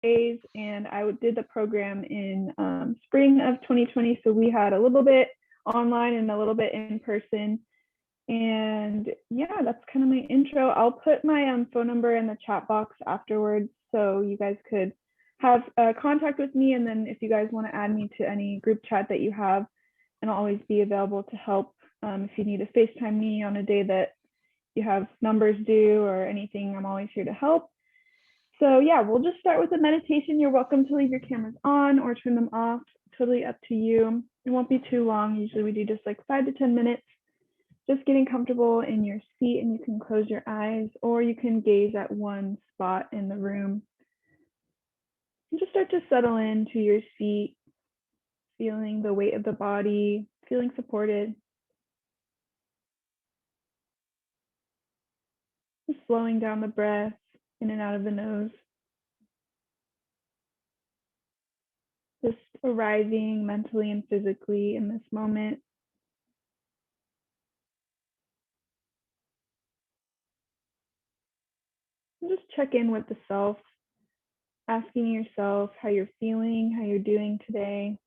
days, and I did the program in spring of 2020. So we had a little bit online and a little bit in person. And yeah, that's kind of my intro. I'll put my phone number in the chat box afterwards so you guys could have contact with me. And then if you guys want to add me to any group chat that you have, and I'll always be available to help if you need to FaceTime me on a day that you have numbers due or anything, I'm always here to help. So yeah, we'll just start with a meditation. You're welcome to leave your cameras on or turn them off, totally up to you. It won't be too long. Usually we do just like 5 to 10 minutes, just getting comfortable in your seat, and you can close your eyes or you can gaze at one spot in the room. And just start to settle into your seat, feeling the weight of the body, feeling supported. Just slowing down the breath in and out of the nose. Just arriving mentally and physically in this moment. And just check in with the self, asking yourself how you're feeling, how you're doing today,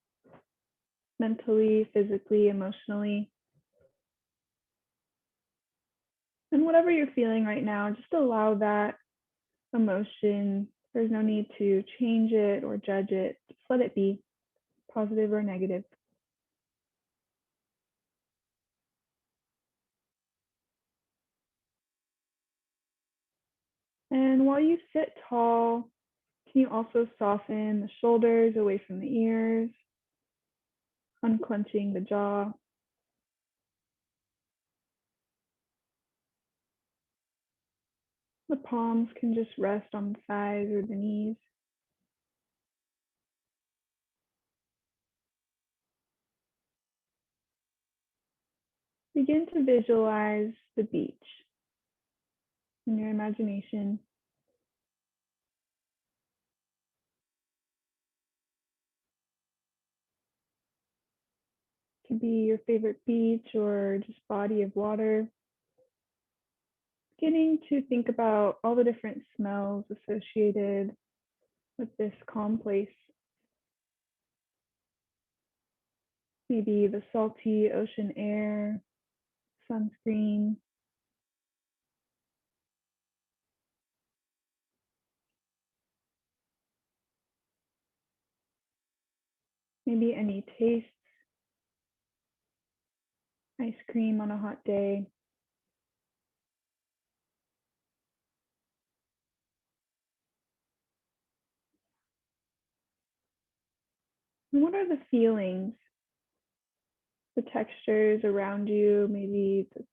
mentally, physically, emotionally. And whatever you're feeling right now, just allow that emotion. There's no need to change it or judge it. Just let it be, positive or negative. And while you sit tall, can you also soften the shoulders away from the ears, unclenching the jaw? The palms can just rest on the thighs or the knees. Begin to visualize the beach in your imagination. It could be your favorite beach or just body of water. Beginning to think about all the different smells associated with this calm place. Maybe the salty ocean air, sunscreen, maybe any tastes, ice cream on a hot day. And what are the feelings, the textures around you, maybe the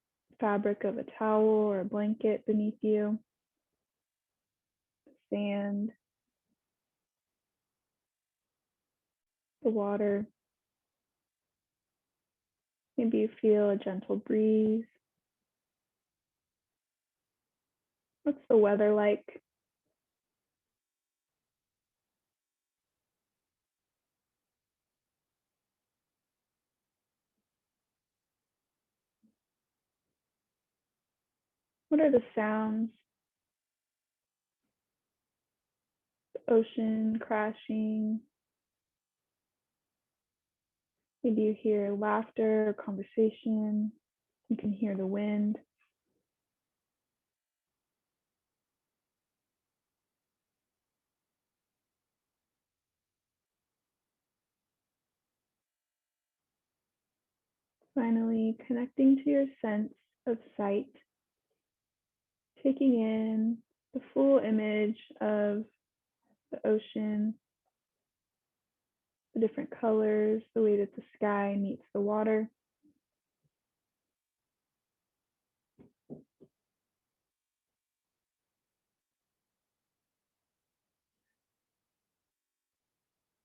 fabric of a towel or a blanket beneath you, the sand, the water. Maybe you feel a gentle breeze. What's the weather like? What are the sounds? The ocean crashing. Maybe you hear laughter or conversation. You can hear the wind. Finally, connecting to your sense of sight, taking in the full image of the ocean, the different colors, the way that the sky meets the water.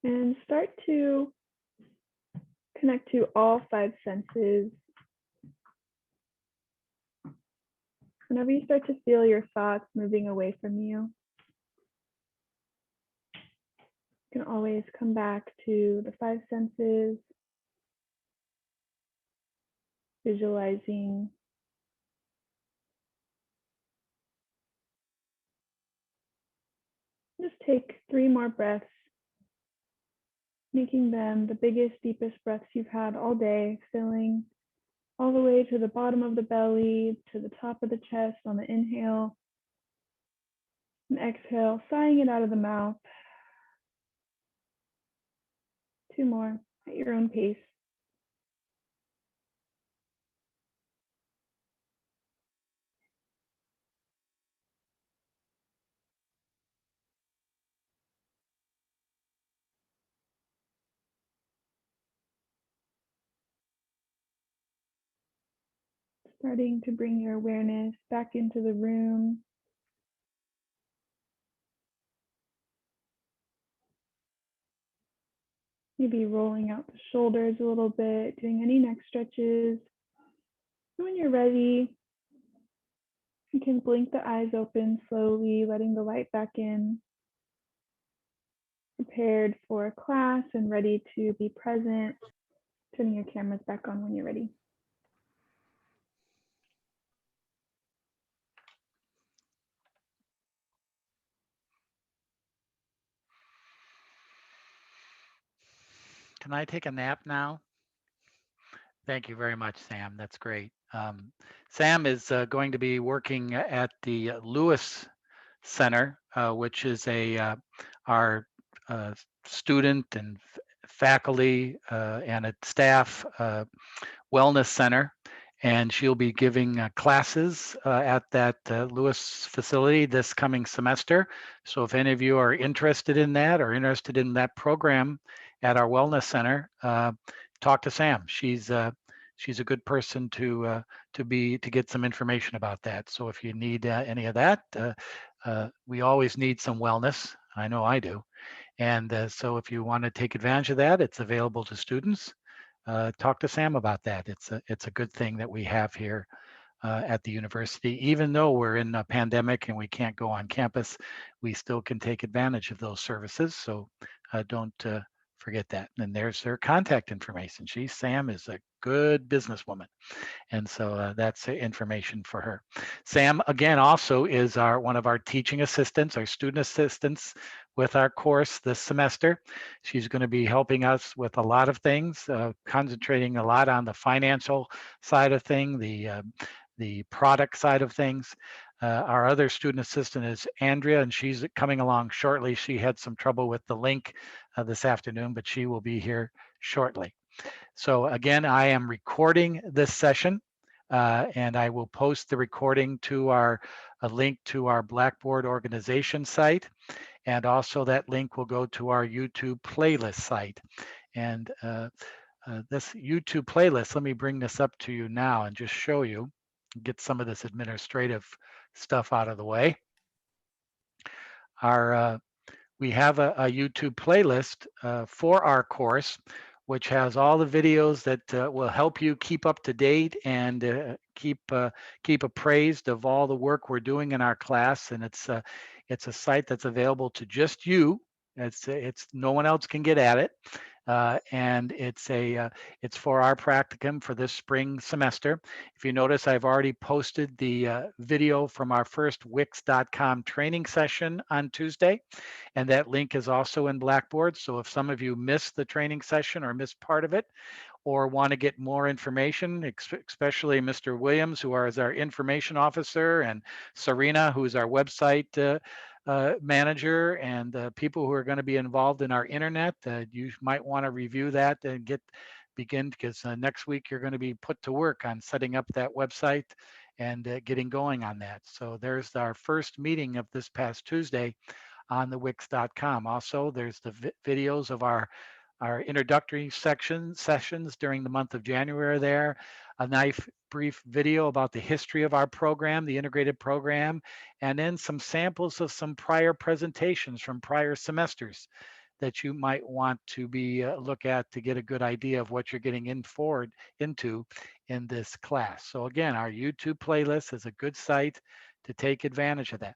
And start to connect to all 5 senses. Whenever you start to feel your thoughts moving away from you, you can always come back to the 5 senses, visualizing just take 3 more breaths, making them the biggest, deepest breaths you've had all day, filling all the way to the bottom of the belly, to the top of the chest on the inhale, and exhale, sighing it out of the mouth. 2 more at your own pace. Starting to bring your awareness back into the room. Maybe rolling out the shoulders a little bit, doing any neck stretches. When you're ready, you can blink the eyes open slowly, letting the light back in. Prepared for class and ready to be present. Turning your cameras back on when you're ready. Can I take a nap now? Thank you very much, Sam. That's great. Sam is going to be working at the Lewis Center, which is our student and faculty and a staff wellness center. And she'll be giving classes at that Lewis facility this coming semester. So if any of you are interested in that or interested in that program at our wellness center, talk to Sam. She's a good person to get some information about that. So if you need any of that, we always need some wellness. I know I do. And so if you want to take advantage of that, it's available to students. Talk to Sam about that. It's a good thing that we have here at the university. Even though we're in a pandemic and we can't go on campus, we still can take advantage of those services. So don't forget that. And there's her contact information. Sam is a good businesswoman. And so that's information for her. Sam, again, also is one of our teaching assistants, our student assistants with our course this semester. She's going to be helping us with a lot of things, concentrating a lot on the financial side of things, the product side of things. Our other student assistant is Andrea, and she's coming along shortly. She had some trouble with the link this afternoon, but she will be here shortly. So again, I am recording this session and I will post the recording to a link to our Blackboard organization site. And also that link will go to our YouTube playlist site. And this YouTube playlist, let me bring this up to you now and just show you, get some of this administrative stuff out of the way. We have a YouTube playlist for our course, which has all the videos that will help you keep up to date and keep appraised of all the work we're doing in our class. And it's a site that's available to just you. It's no one else can get at it. And it's for our practicum for this spring semester. If you notice, I've already posted the video from our first Wix.com training session on Tuesday, and that link is also in Blackboard. So if some of you missed the training session or missed part of it, or want to get more information, especially Mr. Williams, who is our information officer, and Serena, who is our website manager, and people who are going to be involved in our internet, you might want to review that and begin, because next week you're going to be put to work on setting up that website and getting going on that. So there's our first meeting of this past Tuesday on the Wix.com. Also, there's the videos of our introductory sessions during the month of January there, a nice brief video about the history of our program, the integrated program, and then some samples of some prior presentations from prior semesters that you might want to look at to get a good idea of what you're getting into in this class. So again, our YouTube playlist is a good site to take advantage of that.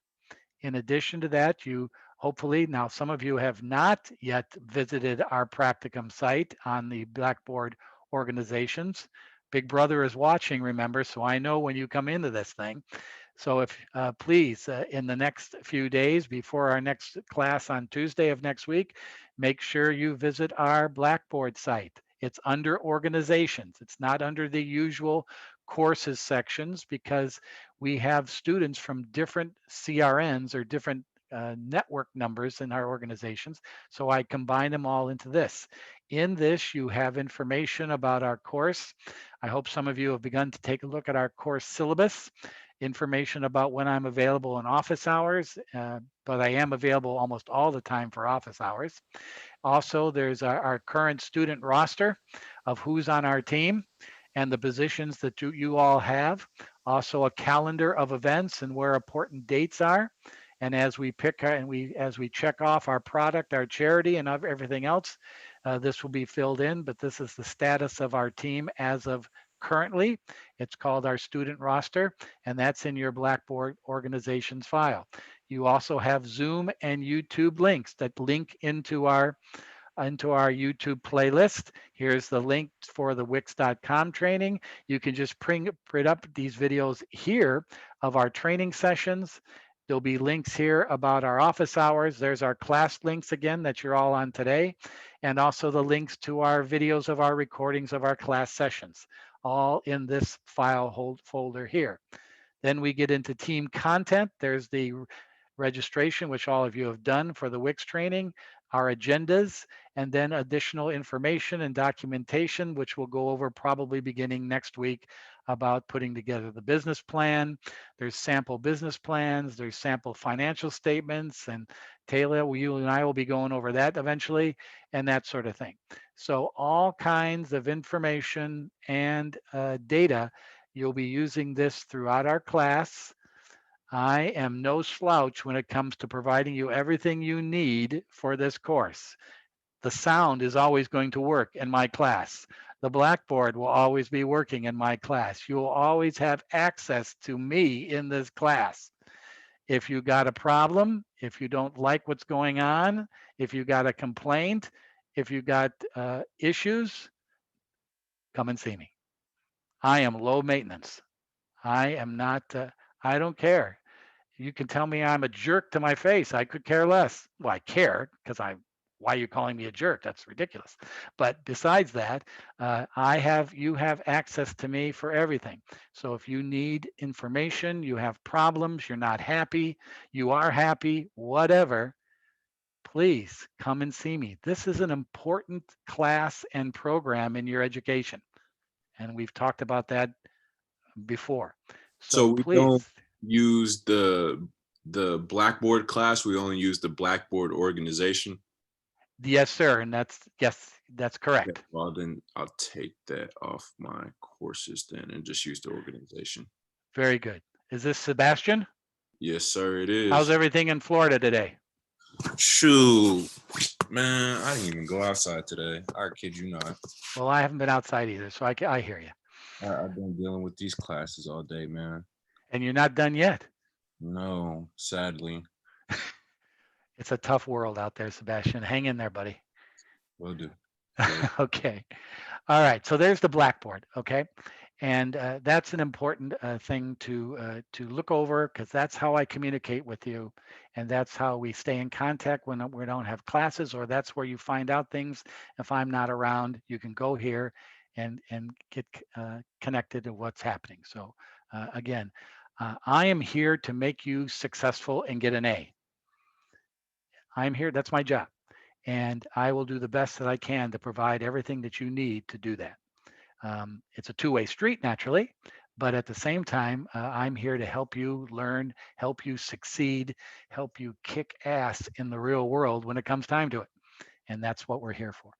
In addition to that, you hopefully, now some of you have not yet visited our practicum site on the Blackboard organizations. Big Brother is watching, remember, so I know when you come into this thing. So if please, in the next few days before our next class on Tuesday of next week, make sure you visit our Blackboard site. It's under organizations. It's not under the usual courses sections because we have students from different CRNs or different network numbers in our organizations. So I combine them all into this. In this, you have information about our course. I hope some of you have begun to take a look at our course syllabus, information about when I'm available in office hours, but I am available almost all the time for office hours. Also, there's our current student roster of who's on our team and the positions that you all have. Also, a calendar of events and where important dates are. And as we pick as we check off our product, our charity, and everything else, this will be filled in. But this is the status of our team as of currently. It's called our student roster, and that's in your Blackboard organizations file. You also have Zoom and YouTube links that link into our YouTube playlist. Here's the link for the Wix.com training. You can just print up these videos here of our training sessions. There'll be links here about our office hours. There's our class links again that you're all on today, and also the links to our videos of our recordings of our class sessions, all in this file folder here. Then we get into team content. There's the registration, which all of you have done for the Wix training, our agendas, and then additional information and documentation, which we'll go over probably beginning next week about putting together the business plan. There's sample business plans, there's sample financial statements, and Taylor, you and I will be going over that eventually, and that sort of thing. So all kinds of information and data, you'll be using this throughout our class. I am no slouch when it comes to providing you everything you need for this course. The sound is always going to work in my class. The Blackboard will always be working in my class. You will always have access to me in this class. If you got a problem, if you don't like what's going on, if you got a complaint, if you got issues, come and see me. I am low maintenance. I am not, I don't care. You can tell me I'm a jerk to my face. I could care less. Well, I care because why are you calling me a jerk? That's ridiculous. But besides that, you have access to me for everything. So if you need information, you have problems, you're not happy, you are happy, whatever, please come and see me. This is an important class and program in your education. And we've talked about that before. So we don't please. use the Blackboard class. We only use the Blackboard organization. Yes, sir. And that's correct. Yeah, well, then I'll take that off my courses then and just use the organization. Very good. Is this Sebastian? Yes, sir, it is. How's everything in Florida today? Shoot, man, I didn't even go outside today. I kid you not. Well, I haven't been outside either, so I hear you. I've been dealing with these classes all day, man. And you're not done yet? No, sadly. It's a tough world out there, Sebastian. Hang in there, buddy. Will do. Okay. All right. So there's the Blackboard. Okay. And that's an important thing to look over because that's how I communicate with you. And that's how we stay in contact when we don't have classes, or that's where you find out things. If I'm not around, you can go here and get connected to what's happening. So again, I am here to make you successful and get an A. I'm here, that's my job. And I will do the best that I can to provide everything that you need to do that. It's a two-way street, naturally, but at the same time, I'm here to help you learn, help you succeed, help you kick ass in the real world when it comes time to it. And that's what we're here for.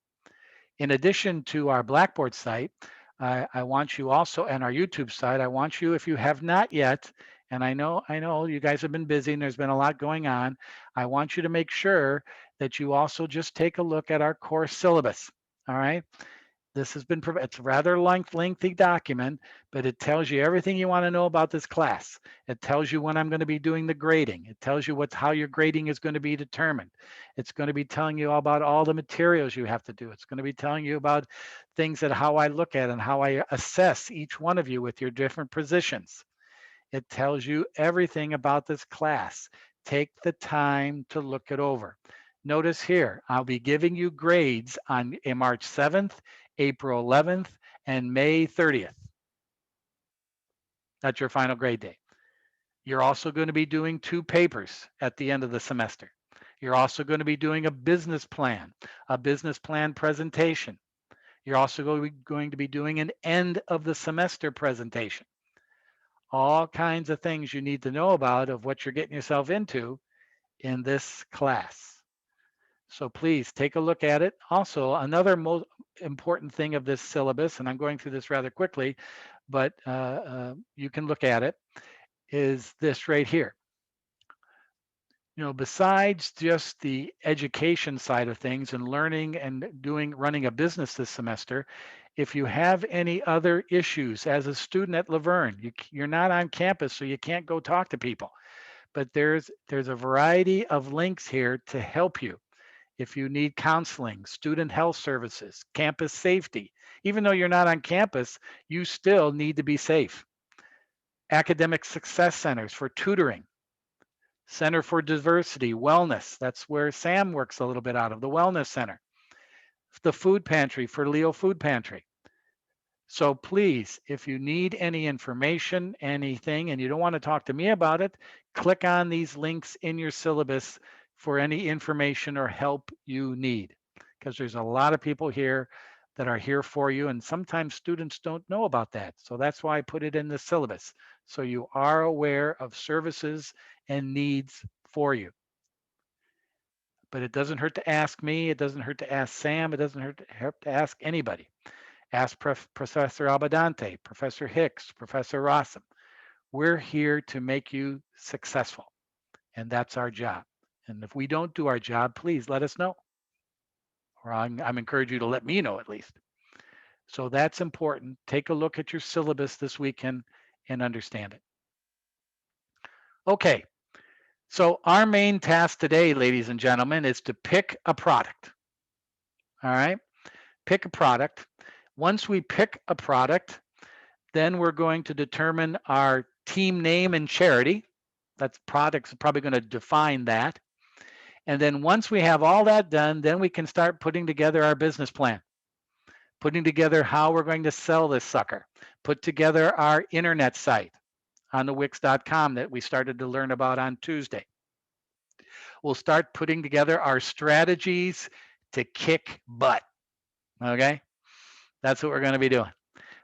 In addition to our Blackboard site, I want you also, and our YouTube site, I want you, if you have not yet, and I know you guys have been busy and there's been a lot going on, I want you to make sure that you also just take a look at our course syllabus, all right? This has been, it's a rather lengthy document, but it tells you everything you want to know about this class. It tells you when I'm going to be doing the grading. It tells you how your grading is going to be determined. It's going to be telling you about all the materials you have to do. It's going to be telling you about things that how I look at and how I assess each one of you with your different positions. It tells you everything about this class. Take the time to look it over. Notice here, I'll be giving you grades on March 7th, April 11th, and May 30th. That's your final grade day. You're also going to be doing 2 papers at the end of the semester. You're also going to be doing a business plan presentation. You're also going to be doing an end of the semester presentation. All kinds of things you need to know about of what you're getting yourself into in this class. So please take a look at it. Also, another most important thing of this syllabus, and I'm going through this rather quickly, but you can look at it, is this right here. You know, besides just the education side of things and learning and running a business this semester, if you have any other issues as a student at La Verne, you're not on campus, so you can't go talk to people. But there's a variety of links here to help you. If you need counseling, student health services, campus safety, even though you're not on campus, you still need to be safe. Academic success centers for tutoring. Center for Diversity, Wellness. That's where Sam works a little bit out of, the Wellness Center. The food pantry for Leo Food Pantry. So please, if you need any information, anything, and you don't want to talk to me about it, click on these links in your syllabus for any information or help you need. Because there's a lot of people here that are here for you, and sometimes students don't know about that. So that's why I put it in the syllabus. So you are aware of services and needs for you. But it doesn't hurt to ask me. It doesn't hurt to ask Sam. It doesn't hurt to ask anybody. Ask Professor Abadante, Professor Hicks, Professor Rossum. We're here to make you successful, and that's our job. And if we don't do our job, please let us know. Or I'm encouraging you to let me know at least. So that's important. Take a look at your syllabus this weekend and understand it. Okay, so our main task today, ladies and gentlemen, is to pick a product. All right, pick a product. Once we pick a product, then we're going to determine our team name and charity. That's product's probably going to define that. And then once we have all that done, then we can start putting together our business plan, putting together how we're going to sell this sucker, put together our internet site on the Wix.com that we started to learn about on Tuesday. We'll start putting together our strategies to kick butt, okay? That's what we're going to be doing.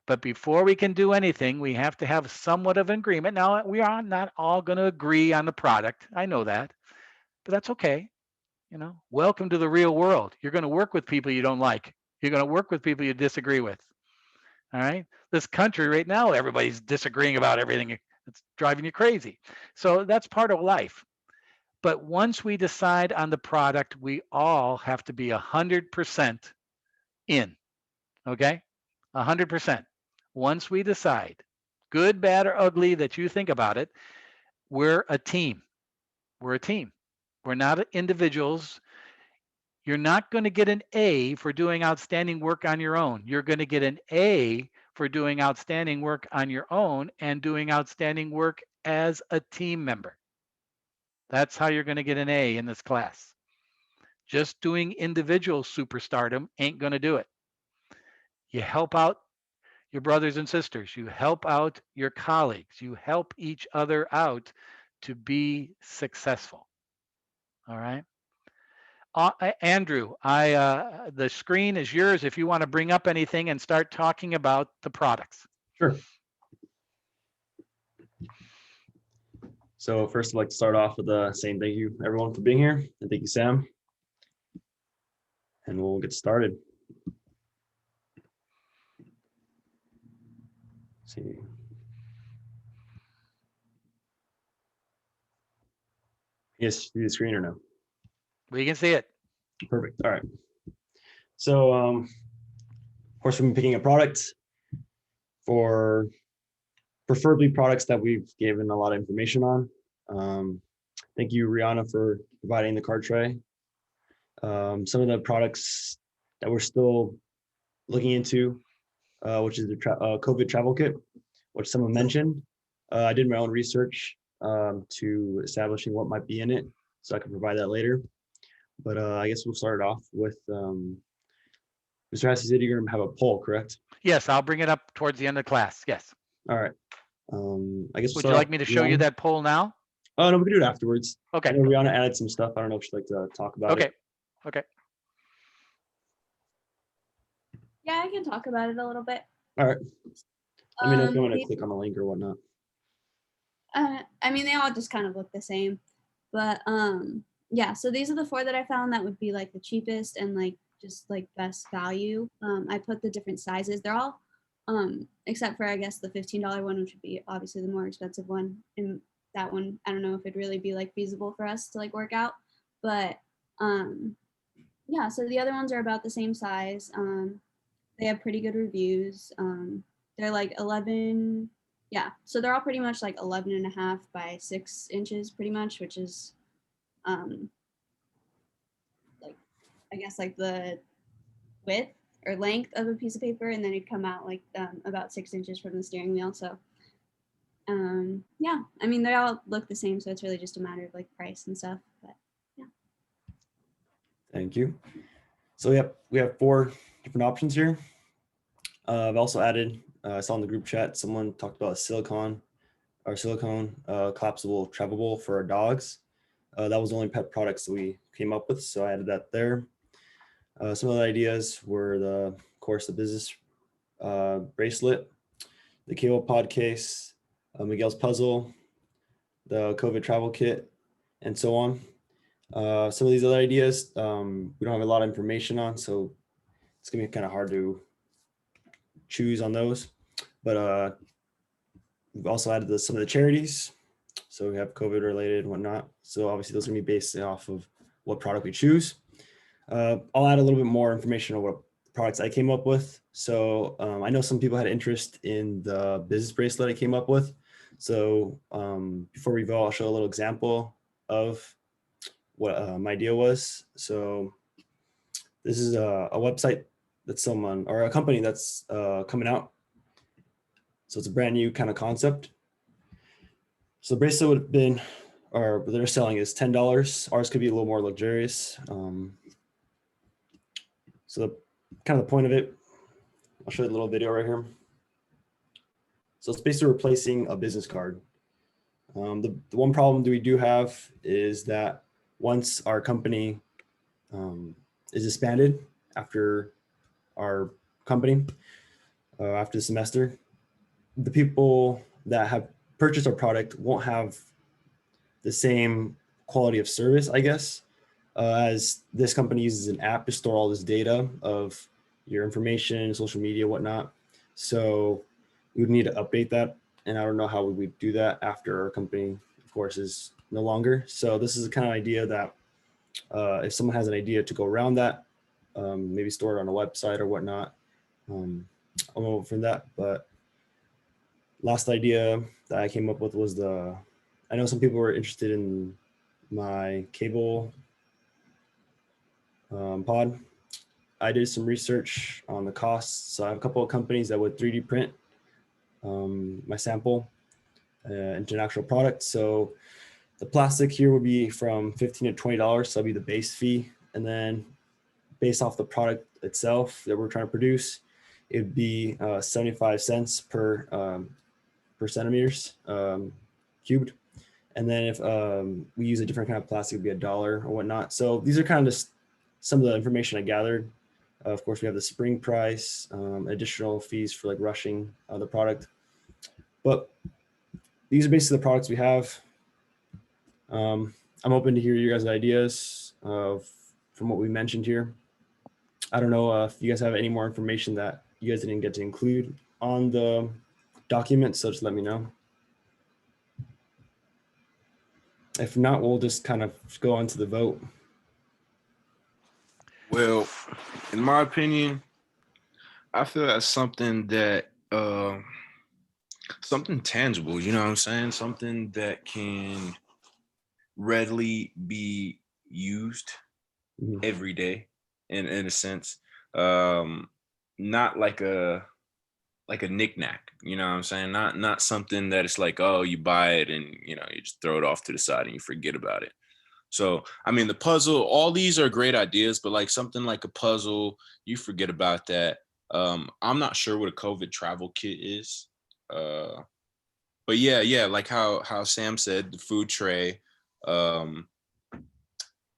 But before we can do anything, we have to have somewhat of an agreement. Now, we are not all going to agree on the product. I know that, but that's okay. You know, welcome to the real world. You're going to work with people you don't like. You're going to work with people you disagree with. All right. This country right now, everybody's disagreeing about everything. It's driving you crazy. So that's part of life. But once we decide on the product, we all have to be 100% in. Okay? 100%. Once we decide, good, bad, or ugly, that you think about it, we're a team. We're a team. We're not individuals. You're not going to get an A for doing outstanding work on your own. You're going to get an A for doing outstanding work on your own and doing outstanding work as a team member. That's how you're going to get an A in this class. Just doing individual superstardom ain't going to do it. You help out your brothers and sisters. You help out your colleagues. You help each other out to be successful. All right. Andrew, the screen is yours if you want to bring up anything and start talking about the products. Sure. So first, I'd like to start off with saying thank you, everyone, for being here. And thank you, Sam. And we'll get started. Let's see. Yes, see the screen or no? We can see it. Perfect. All right. So, of course, we've been picking a product for preferably products that we've given a lot of information on. Thank you, Rihanna, for providing the card tray. Some of the products that we're still looking into, which is the COVID travel kit, which someone mentioned. I did my own research to establishing what might be in it, so I can provide that later. But I guess we'll start off with Mr. Hassey said you're gonna have a poll, correct? Yes, I'll bring it up towards the end of class. Yes. All right. I guess we'll Would start you off like me to with show you Rihanna. that poll now? Oh no, we can do it afterwards. I Okay. know Rihanna added some stuff. I don't know if she'd like to talk about Okay. it. Okay. Yeah, I can talk about it a little bit. All right. Let me know if you want to the- click on the link or whatnot. I mean, they all just kind of look the same, but yeah. So these are the 4 that I found that would be like the cheapest and like just like best value. I put the different sizes. They're all, except for I guess the $15 one, which would be obviously the more expensive one. And that one, I don't know if it'd really be like feasible for us to like work out, but yeah. So the other ones are about the same size. They have pretty good reviews. They're like 11. Yeah, so they're all pretty much like 11 and a half by 6 inches pretty much, which is like, I guess like the width or length of a piece of paper, and then it'd come out like about 6 inches from the steering wheel. So yeah, I mean, they all look the same, so it's really just a matter of like price and stuff, but Thank you. So we have 4 different options here. I've also added, I saw in the group chat, someone talked about a silicone collapsible travel bowl for our dogs. That was the only pet products that we came up with, so I added that there. Some of the ideas were of course, the business bracelet, the cable pod case, Miguel's puzzle, the COVID travel kit, and so on. Some of these other ideas, we don't have a lot of information on, so it's gonna be kind of hard to choose on those. But we've also added some of the charities. So we have COVID related and whatnot. So obviously those are gonna be based off of what product we choose. I'll add a little bit more information on what products I came up with. So I know some people had interest in the business bracelet I came up with. So before we go, I'll show a little example of what my idea was. So this is a website that someone or a company that's coming out. So it's a brand new kind of concept. So the bracelet would have been, or what they're selling is $10. Ours could be a little more luxurious. So kind of the point of it, I'll show you a little video right here. So it's basically replacing a business card. The one problem that we do have is that once our company is disbanded after our company, after the semester, the people that have purchased our product won't have the same quality of service, I guess, as this company uses an app to store all this data of your information, social media, whatnot. So we would need to update that. And I don't know how we would do that after our company, of course, is no longer. So this is the kind of idea that if someone has an idea to go around that, maybe store it on a website or whatnot, I'll move from that. But last idea that I came up with was I know some people were interested in my cable pod. I did some research on the costs. So I have a couple of companies that would 3D print my sample into an actual product. So the plastic here would be from $15 to $20. So that'll be the base fee. And then based off the product itself that we're trying to produce, it'd be 75 cents per centimeters cubed. And then if we use a different kind of plastic, it'd be $1 or whatnot. So these are kind of just some of the information I gathered. Of course, we have the spring price, additional fees for like rushing the product. But these are basically the products we have. I'm open to hear your guys' ideas from what we mentioned here. I don't know if you guys have any more information that you guys didn't get to include on the document, so just let me know. If not, we'll just kind of go on to the vote. Well, in my opinion, I feel that's something that something tangible, you know what I'm saying? Something that can readily be used every day in a sense. Not like a like a knickknack, you know what I'm saying? Not something that it's like, oh, you buy it and you know, you just throw it off to the side and you forget about it. So, I mean, the puzzle, all these are great ideas, but like something like a puzzle, you forget about that. I'm not sure what a COVID travel kit is. But yeah, like how Sam said, the food tray, um,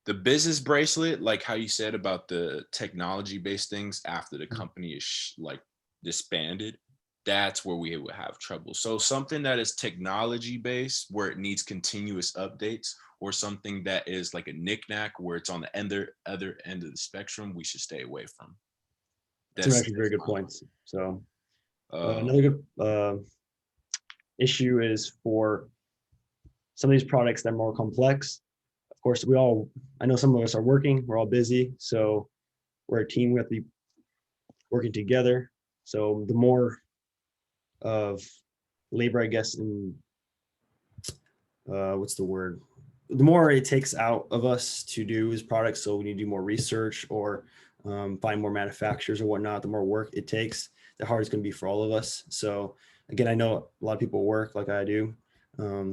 the business bracelet, like how you said about the technology based things after the company is like disbanded, that's where we would have trouble. So something that is technology based where it needs continuous updates, or something that is like a knickknack where it's on the other end of the spectrum, we should stay away from. Those are actually very good points. So Um, another good issue is for some of these products that are more complex. Of course, I know some of us are working, we're all busy, so we're a team, we have to be working together. So the more of labor, I guess, in what's the word? The more it takes out of us to do his products, so we need to do more research or find more manufacturers or whatnot, the more work it takes, the harder it's going to be for all of us. So again, I know a lot of people work like I do.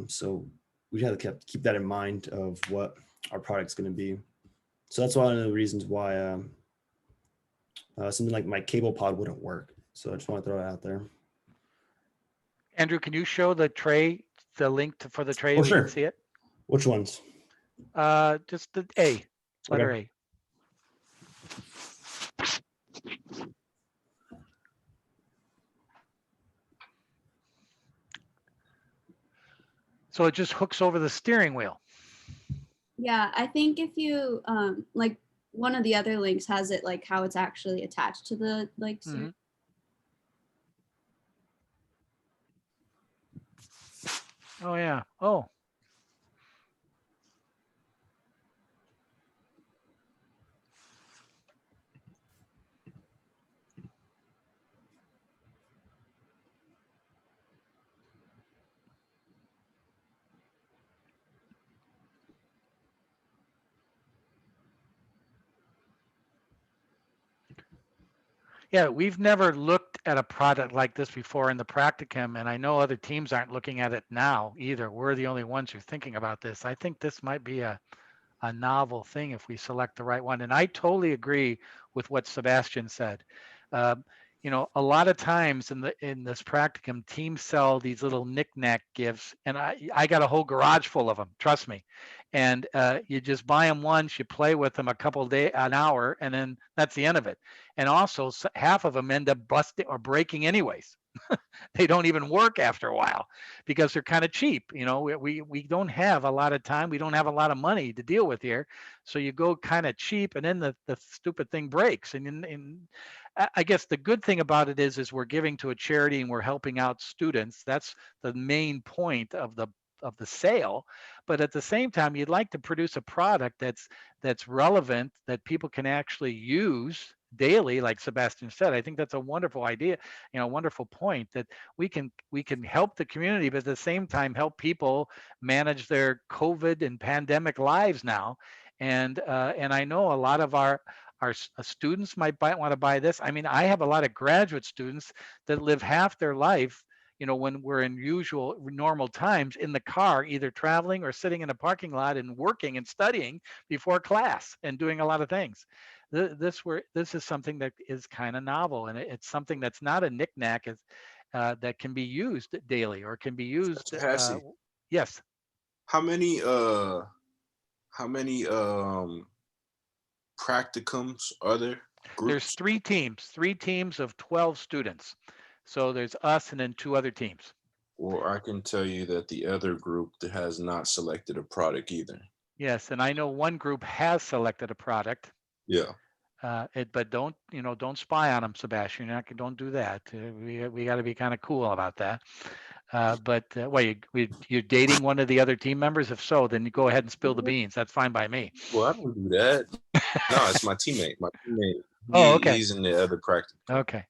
So we have to keep that in mind of what our product's going to be. So that's one of the reasons why something like my cable pod wouldn't work. So I just want to throw it out there. Andrew, can you show the tray, the link for the tray? Oh, We sure. can see it. Which ones? Just the A, letter Okay. A. So it just hooks over the steering wheel. Yeah, I think if you like one of the other links has it like how it's actually attached to the like. Mhm. Oh yeah. Oh. Yeah, we've never looked at a product like this before in the practicum, and I know other teams aren't looking at it now either. We're the only ones who are thinking about this. I think this might be a novel thing if we select the right one. And I totally agree with what Sebastian said. You know, a lot of times in this practicum, teams sell these little knick-knack gifts, and I got a whole garage full of them. Trust me. And you just buy them once, you play with them a couple of days, an hour, and then that's the end of it. And also, half of them end up busting or breaking anyways. They don't even work after a while because they're kind of cheap. You know, we don't have a lot of time. We don't have a lot of money to deal with here. So you go kind of cheap, and then the stupid thing breaks. And I guess the good thing about it is we're giving to a charity and we're helping out students. That's the main point of the sale. But at the same time, you'd like to produce a product that's relevant, that people can actually use daily, like Sebastian said. I think that's a wonderful idea, you know, wonderful point, that we can help the community, but at the same time help people manage their COVID and pandemic lives now. And I know a lot of our students might want to buy this. I mean, I have a lot of graduate students that live half their life, you know, when we're in normal times, in the car, either traveling or sitting in a parking lot and working and studying before class and doing a lot of things. This is something that is kind of novel, and it's something that's not a knickknack, that can be used daily or can be used. Passy, Yes. how many practicums are there? There's Groups? three teams of 12 students. So there's us and then 2 other teams. Well, I can tell you that the other group that has not selected a product either. Yes, and I know one group has selected a product. Yeah. But don't spy on them, Sebastian. Don't do that. We got to be kind of cool about that. You're dating one of the other team members? If so, then you go ahead and spill the beans. That's fine by me. Well, I don't do that. No, it's my teammate. Oh, okay. He's in the other practice. Okay.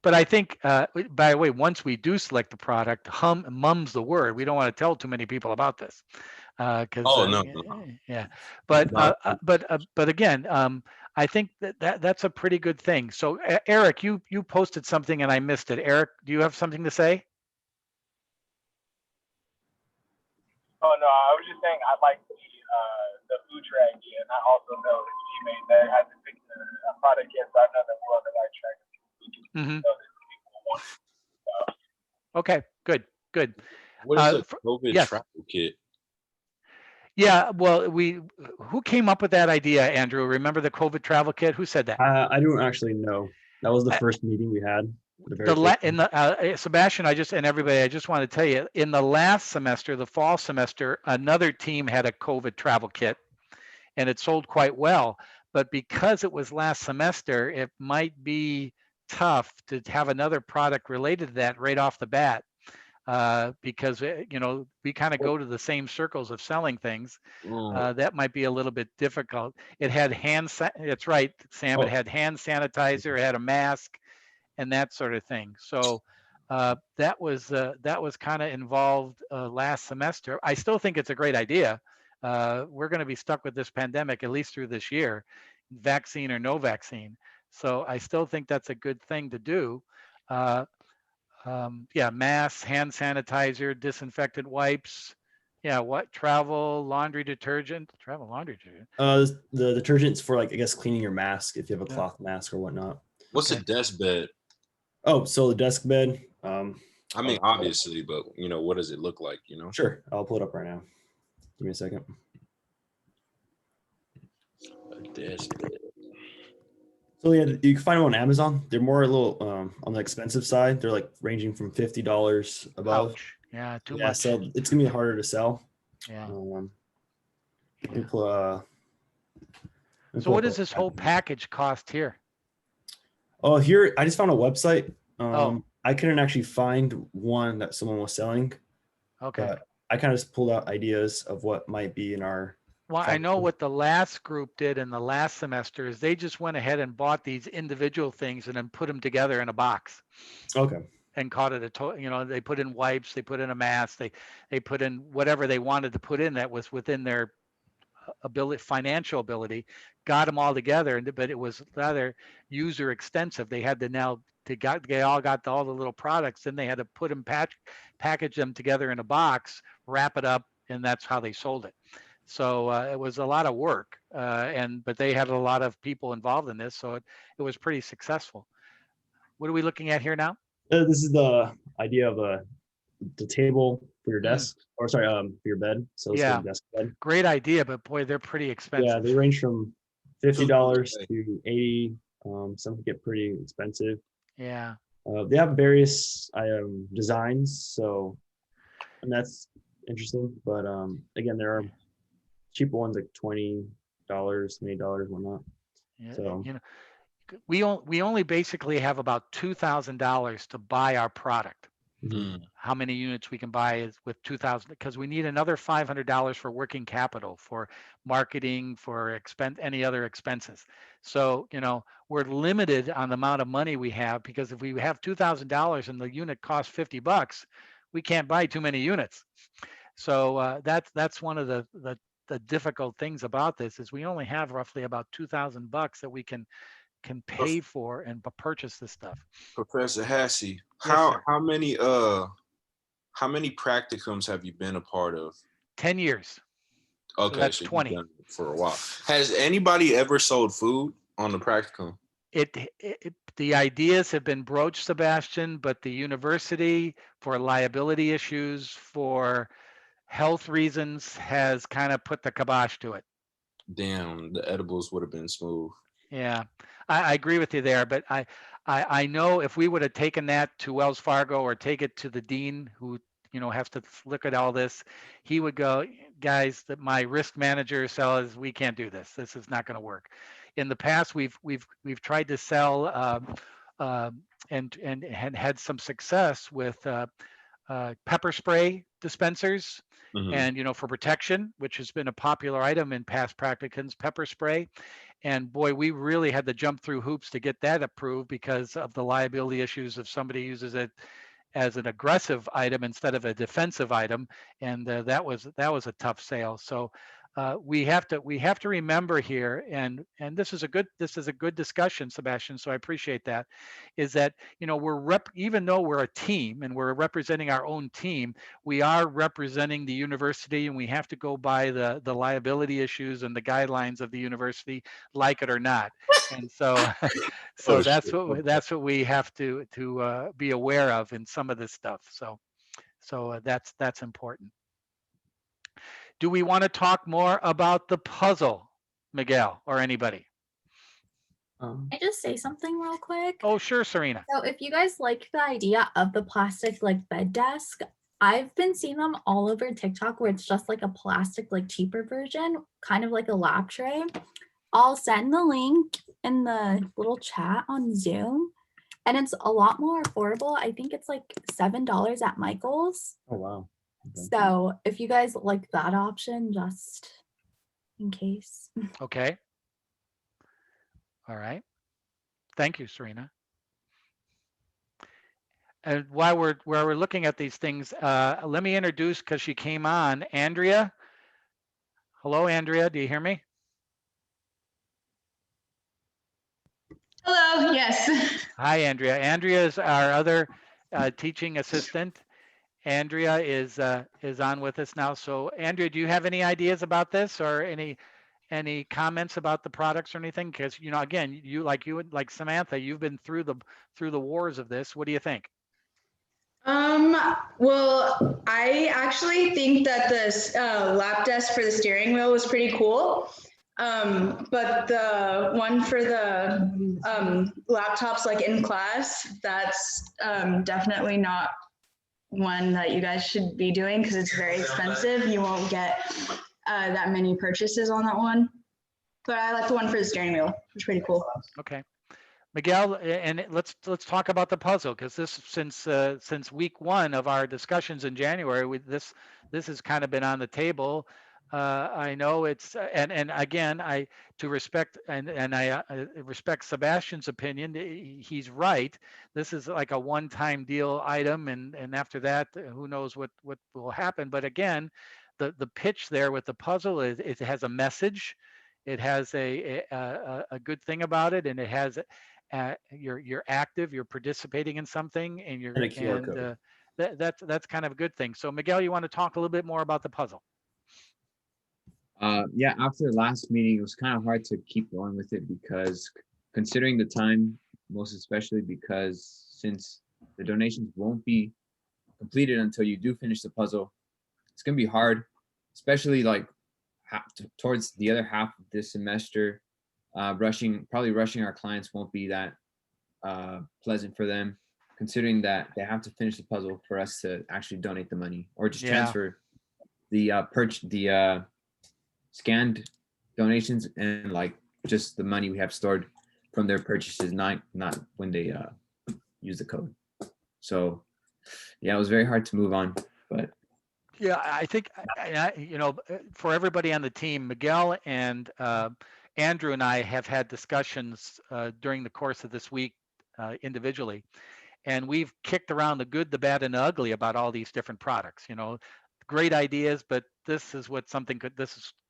But I think, by the way, once we do select the product, mum's the word. We don't want to tell too many people about this. No. Yeah. But again, I think that's a pretty good thing. So Eric, you posted something and I missed it. Eric, do you have something to say? Oh no, I was just saying I like the food track idea, and I also know that she made that. I just picked a product yet, so I know that we're on the right track. Mm-hmm. Know that people want it. Okay, good. What is a For- COVID yes. travel kit? Yeah, well, who came up with that idea, Andrew? Remember the COVID travel kit? Who said that? I don't actually know. That was the first meeting we had. The very first one. Sebastian, and everybody, I just want to tell you, in the last semester, the fall semester, another team had a COVID travel kit, and it sold quite well. But because it was last semester, it might be tough to have another product related to that right off the bat, because we kind of go to the same circles of selling things. That might be a little bit difficult. It had that's right, Sam. It had hand sanitizer, it had a mask, and that sort of thing. So that was kind of involved last semester. I still think it's a great idea. We're going to be stuck with this pandemic at least through this year, vaccine or no vaccine. So I still think that's a good thing to do. Yeah, masks, hand sanitizer, disinfectant wipes. Yeah, travel laundry detergent. The detergents for, like, I guess cleaning your mask if you have a cloth mask or whatnot. What's a desk bed? Oh, so the desk bed. I mean, obviously, but what does it look like? Sure, I'll pull it up right now. Give me a second. A desk bed. So yeah, you can find them on Amazon. They're more a little on the expensive side. They're like ranging from $50 above. Ouch. Yeah, too Yeah, much. so it's gonna be harder to sell. Yeah. Let me pull, So what does this whole package cost here? Oh, here I just found a website. I couldn't actually find one that someone was selling. Okay. But I kind of just pulled out ideas of what might be in our. Well, I know what the last group did in the last semester is they just went ahead and bought these individual things and then put them together in a box. Okay. And caught it they put in wipes, they put in a mask, they put in whatever they wanted to put in that was within their financial ability, got them all together, but it was rather user extensive. They had to they all got all the little products, then they had to put them package them together in a box, wrap it up, and that's how they sold it. So it was a lot of work, but they had a lot of people involved in this, so it was pretty successful. What are we looking at here now? This is the idea of the table for your desk, or sorry, for your bed. So it's a desk bed. Great idea, but boy, they're pretty expensive. Yeah, they range from $50 to $80. Some can get pretty expensive. Yeah. They have various designs, and that's interesting. But again, there are cheaper ones like $20, $20, whatnot. Yeah, so we only basically have about $2,000 to buy our product. How many units we can buy is with 2,000, because we need another $500 for working capital, for marketing, for any other expenses. So we're limited on the amount of money we have, because if we have $2,000 and the unit costs $50, we can't buy too many units. So that's one of the difficult things about this is we only have roughly about $2,000 that we can pay for and purchase this stuff. Professor Hassey, Yes, how many practicums have you been a part of? 10 years. Okay, so that's so 20 you've done it for a while. Has anybody ever sold food on the practicum? The ideas have been broached, Sebastian, but the university, for liability issues, for health reasons, has kind of put the kibosh to it. Damn, the edibles would have been smooth. Yeah, I agree with you there, but I know if we would have taken that to Wells Fargo or take it to the dean, who has to look at all this, he would go, guys, that my risk manager says we can't do this. This is not going to work. In the past, we've tried to sell and had some success with pepper spray dispensers. And for protection, which has been a popular item in past practicums, pepper spray. And boy, we really had to jump through hoops to get that approved because of the liability issues if somebody uses it as an aggressive item instead of a defensive item. And that was a tough sale. So we have to remember here, and this is a good discussion, Sebastian. So I appreciate that. Is that, you know, even though we're a team and we're representing our own team, we are representing the university, and we have to go by the liability issues and the guidelines of the university, like it or not. And so, so Oh, that's shit. what we have to be aware of in some of this stuff. So that's important. Do we want to talk more about the puzzle, Miguel, or anybody? Um, I just say something real quick? Oh, sure, Serena. So if you guys like the idea of the plastic like bed desk, I've been seeing them all over TikTok where it's just like a plastic, like cheaper version, kind of like a lap tray. I'll send the link in the little chat on Zoom, and it's a lot more affordable. I think it's like $7 at Michael's. oh, wow. Okay. So if you guys like that option, just in case. Okay. All right. Thank you, Serena. And while we're looking at these things, let me introduce, because she came on, Andrea. Hello, Andrea. Do you hear me? Hello, yes. Hi, Andrea. Andrea is our other teaching assistant. Andrea is on with us now. So, Andrea, do you have any ideas about this, or any comments about the products or anything? Because, you know, again, like Samantha, you've been through the wars of this. What do you think? Well, I actually think that this lap desk for the steering wheel was pretty cool. But the one for the laptops like in class, that's definitely not one that you guys should be doing because it's very expensive. You won't get that many purchases on that one. But I like the one for the steering wheel. It's pretty cool. Okay. Miguel, and let's talk about the puzzle, because this since week one of our discussions in January, this has kind of been on the table. I know it's and again, I respect Sebastian's opinion. He's right. This is like a one-time deal item, and after that, who knows what will happen. But again, the pitch there with the puzzle is it has a message. It has a good thing about it, and it has you're active, you're participating in something, and you're And a QR code. That's kind of a good thing. So Miguel, you want to talk a little bit more about the puzzle? Yeah, after the last meeting, it was kind of hard to keep going with it because considering the time, most especially because since the donations won't be completed until you do finish the puzzle, it's going to be hard, especially like towards the other half of this semester. Probably rushing our clients won't be that pleasant for them, considering that they have to finish the puzzle for us to actually donate the money or just transfer the scanned donations and like just the money we have stored from their purchases, not when they use the code. So yeah, it was very hard to move on, but yeah, I think you know, for everybody on the team, Miguel and Andrew and I have had discussions during the course of this week individually, and we've kicked around the good, the bad, and the ugly about all these different products. You know, great ideas, but this is what something could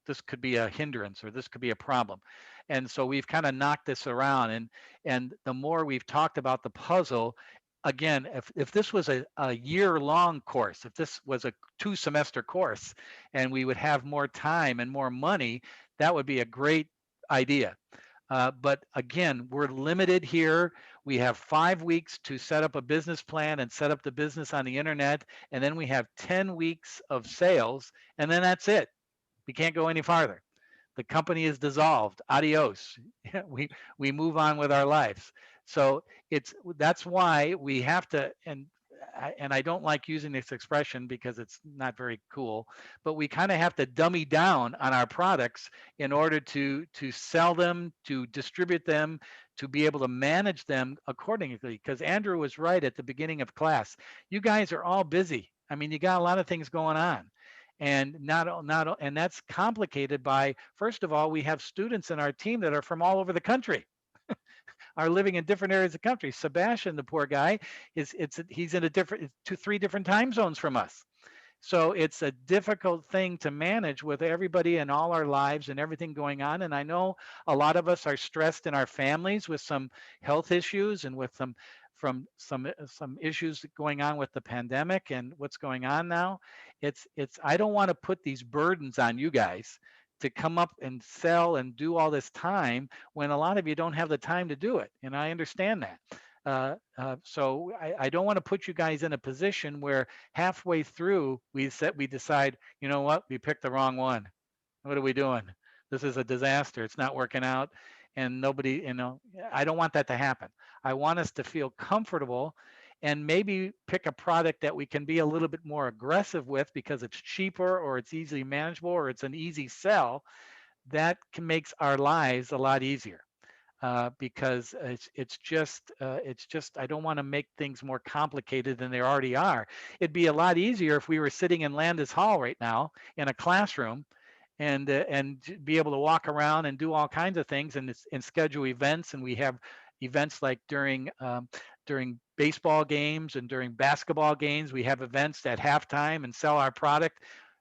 this could be a hindrance, or this could be a problem. And so we've kind of knocked this around, and the more we've talked about the puzzle, again, if this was a year-long course, if this was a 2-semester course, and we would have more time and more money, that would be a great idea. But again, we're limited here. We have 5 weeks to set up a business plan and set up the business on the internet, and then we have 10 weeks of sales, and then that's it. We can't go any farther. The company is dissolved. Adios. We move on with our lives. So that's why we have to, and I don't like using this expression because it's not very cool, but we kind of have to dummy down on our products in order to sell them, to distribute them, to be able to manage them accordingly. Because Andrew was right at the beginning of class. You guys are all busy. I mean, you got a lot of things going on. And and that's complicated by, first of all, we have students in our team that are from all over the country, are living in different areas of the country. Sebastian, the poor guy, he's in a 3 different time zones from us. So it's a difficult thing to manage with everybody in all our lives and everything going on. And I know a lot of us are stressed in our families with some health issues and with some issues going on with the pandemic and what's going on now. I don't want to put these burdens on you guys to come up and sell and do all this time when a lot of you don't have the time to do it. And I understand that. So I don't want to put you guys in a position where halfway through we decide, you know what, we picked the wrong one. What are we doing? This is a disaster. It's not working out. And nobody, I don't want that to happen. I want us to feel comfortable and maybe pick a product that we can be a little bit more aggressive with because it's cheaper or it's easily manageable or it's an easy sell. That makes our lives a lot easier. Because it's just I don't want to make things more complicated than they already are. It'd be a lot easier if we were sitting in Landis Hall right now in a classroom and be able to walk around and do all kinds of things and schedule events. And we have events like during baseball games and during basketball games. We have events at halftime and sell our product.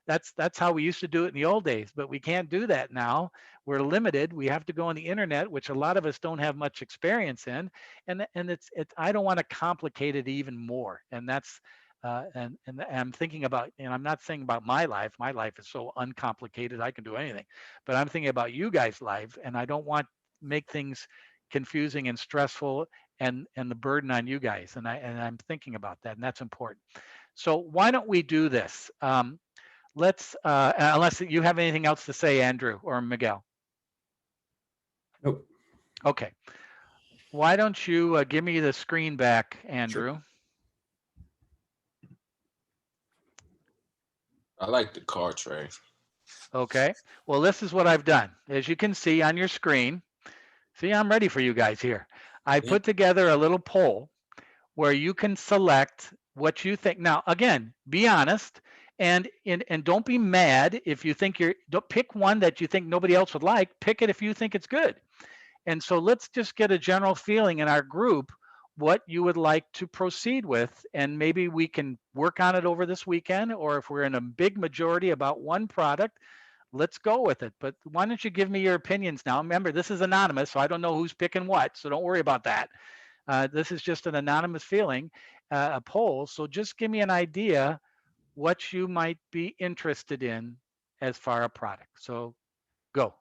That's how we used to do it in the old days, but we can't do that now. We're limited. We have to go on the internet, which a lot of us don't have much experience in, and it's I don't want to complicate it even more. And that's and I'm thinking about, and I'm not saying about my life. My life is so uncomplicated, I can do anything. But I'm thinking about you guys' life, and I don't want to make things confusing and stressful and the burden on you guys. And I'm thinking about that, and that's important. So why don't we do this? Let's, unless you have anything else to say, Andrew or Miguel. Nope. Okay. Why don't you give me the screen back, Andrew? Sure. I like the car tray. Okay. Well, this is what I've done. As you can see on your screen, see, I'm ready for you guys here. I put together a little poll where you can select what you think. Now, again, be honest. And don't be mad if you think don't pick one that you think nobody else would like. Pick it if you think it's good. And so let's just get a general feeling in our group what you would like to proceed with. And maybe we can work on it over this weekend, or if we're in a big majority about one product, let's go with it. But why don't you give me your opinions now? Remember, this is anonymous, so I don't know who's picking what. So don't worry about that. This is just an anonymous feeling, a poll. So just give me an idea what you might be interested in as far as a product. So go.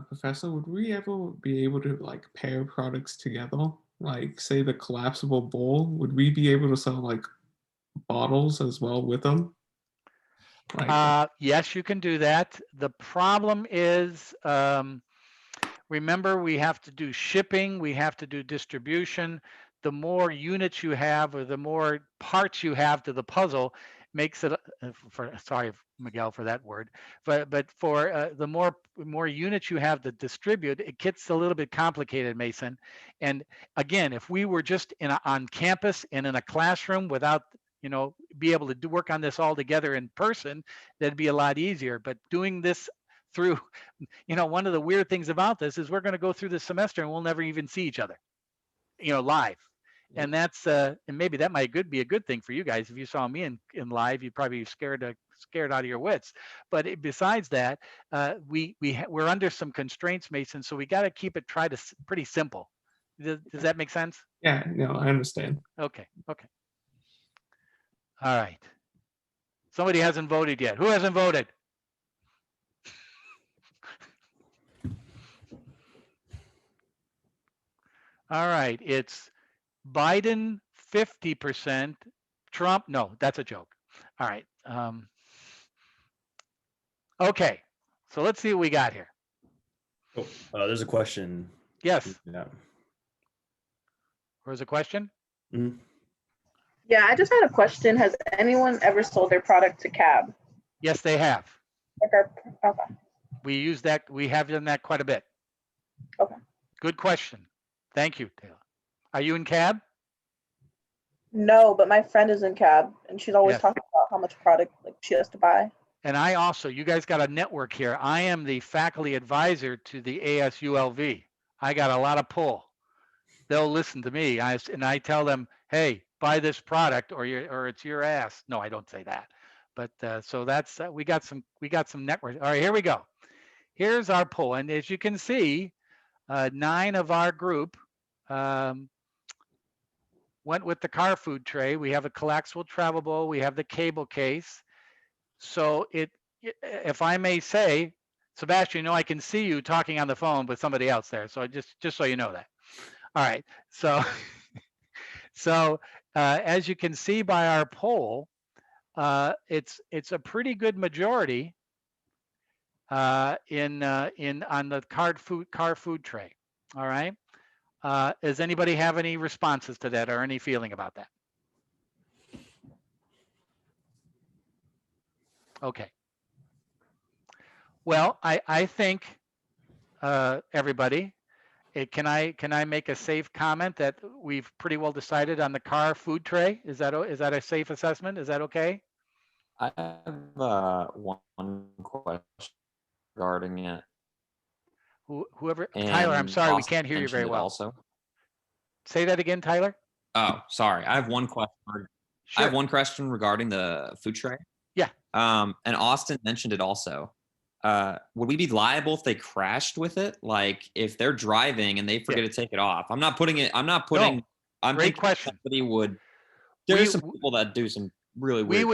Professor, would we ever be able to like pair products together? Like say the collapsible bowl, would we be able to sell like bottles as well with them? Like, yes, you can do that. The problem is, remember, we have to do shipping, we have to do distribution. The more units you have or the more parts you have to the puzzle makes it, sorry, Miguel, for that word, but for the more units you have to distribute, it gets a little bit complicated, Mason. And again, if we were just on campus and in a classroom without, be able to work on this all together in person, that'd be a lot easier. But doing this through, one of the weird things about this is we're going to go through the semester and we'll never even see each other, live. And that's and maybe that might be a good thing for you guys. If you saw me in live, you'd probably be scared out of your wits. But besides that, we're under some constraints, Mason. So we got to keep it pretty simple. Does that make sense? yeah, no, I understand. Okay. All right. Somebody hasn't voted yet. Who hasn't voted? All right. It's Biden 50%, Trump. No, that's a joke. All right. Okay. So let's see what we got here. Oh, there's a question. Yes. Yeah. There's a question? Mm-hmm. Yeah, I just had a question. Has anyone ever sold their product to CAB? Yes, they have. Okay. We use that. We have done that quite a bit. Okay. Good question. Thank you, Taylor. Are you in CAB? No, but my friend is in CAB, and she's always Yes. talking about how much product she has to buy. And I also, you guys got a network here. I am the faculty advisor to the ASULV. I got a lot of pull. They'll listen to me. And I tell them, hey, buy this product or it's your ass. No, I don't say that. But so that's we got some network. All right, here we go. Here's our poll, and as you can see, 9 of our group went with the car food tray. We have a collapsible travel bowl. We have the cable case. So if I may say, Sebastian, you know, I can see you talking on the phone with somebody else there. So just so you know that. All right. So as you can see by our poll, it's a pretty good majority on the car food tray. All right. Does anybody have any responses to that or any feeling about that? Okay. Well, I think everybody, can I make a safe comment that we've pretty well decided on the car food tray? Is that a safe assessment? Is that okay? I have one question regarding it. Whoever, Tyler, I'm sorry, we can't hear you very well. Also, say that again, Tyler. Oh, sorry. I have one question. Sure. I have one question regarding the food tray. Yeah. And Austin mentioned it also. Would we be liable if they crashed with it? Like if they're driving and they forget to take it off? I'm not putting. Great question. Somebody would. There's some people that do some really weird.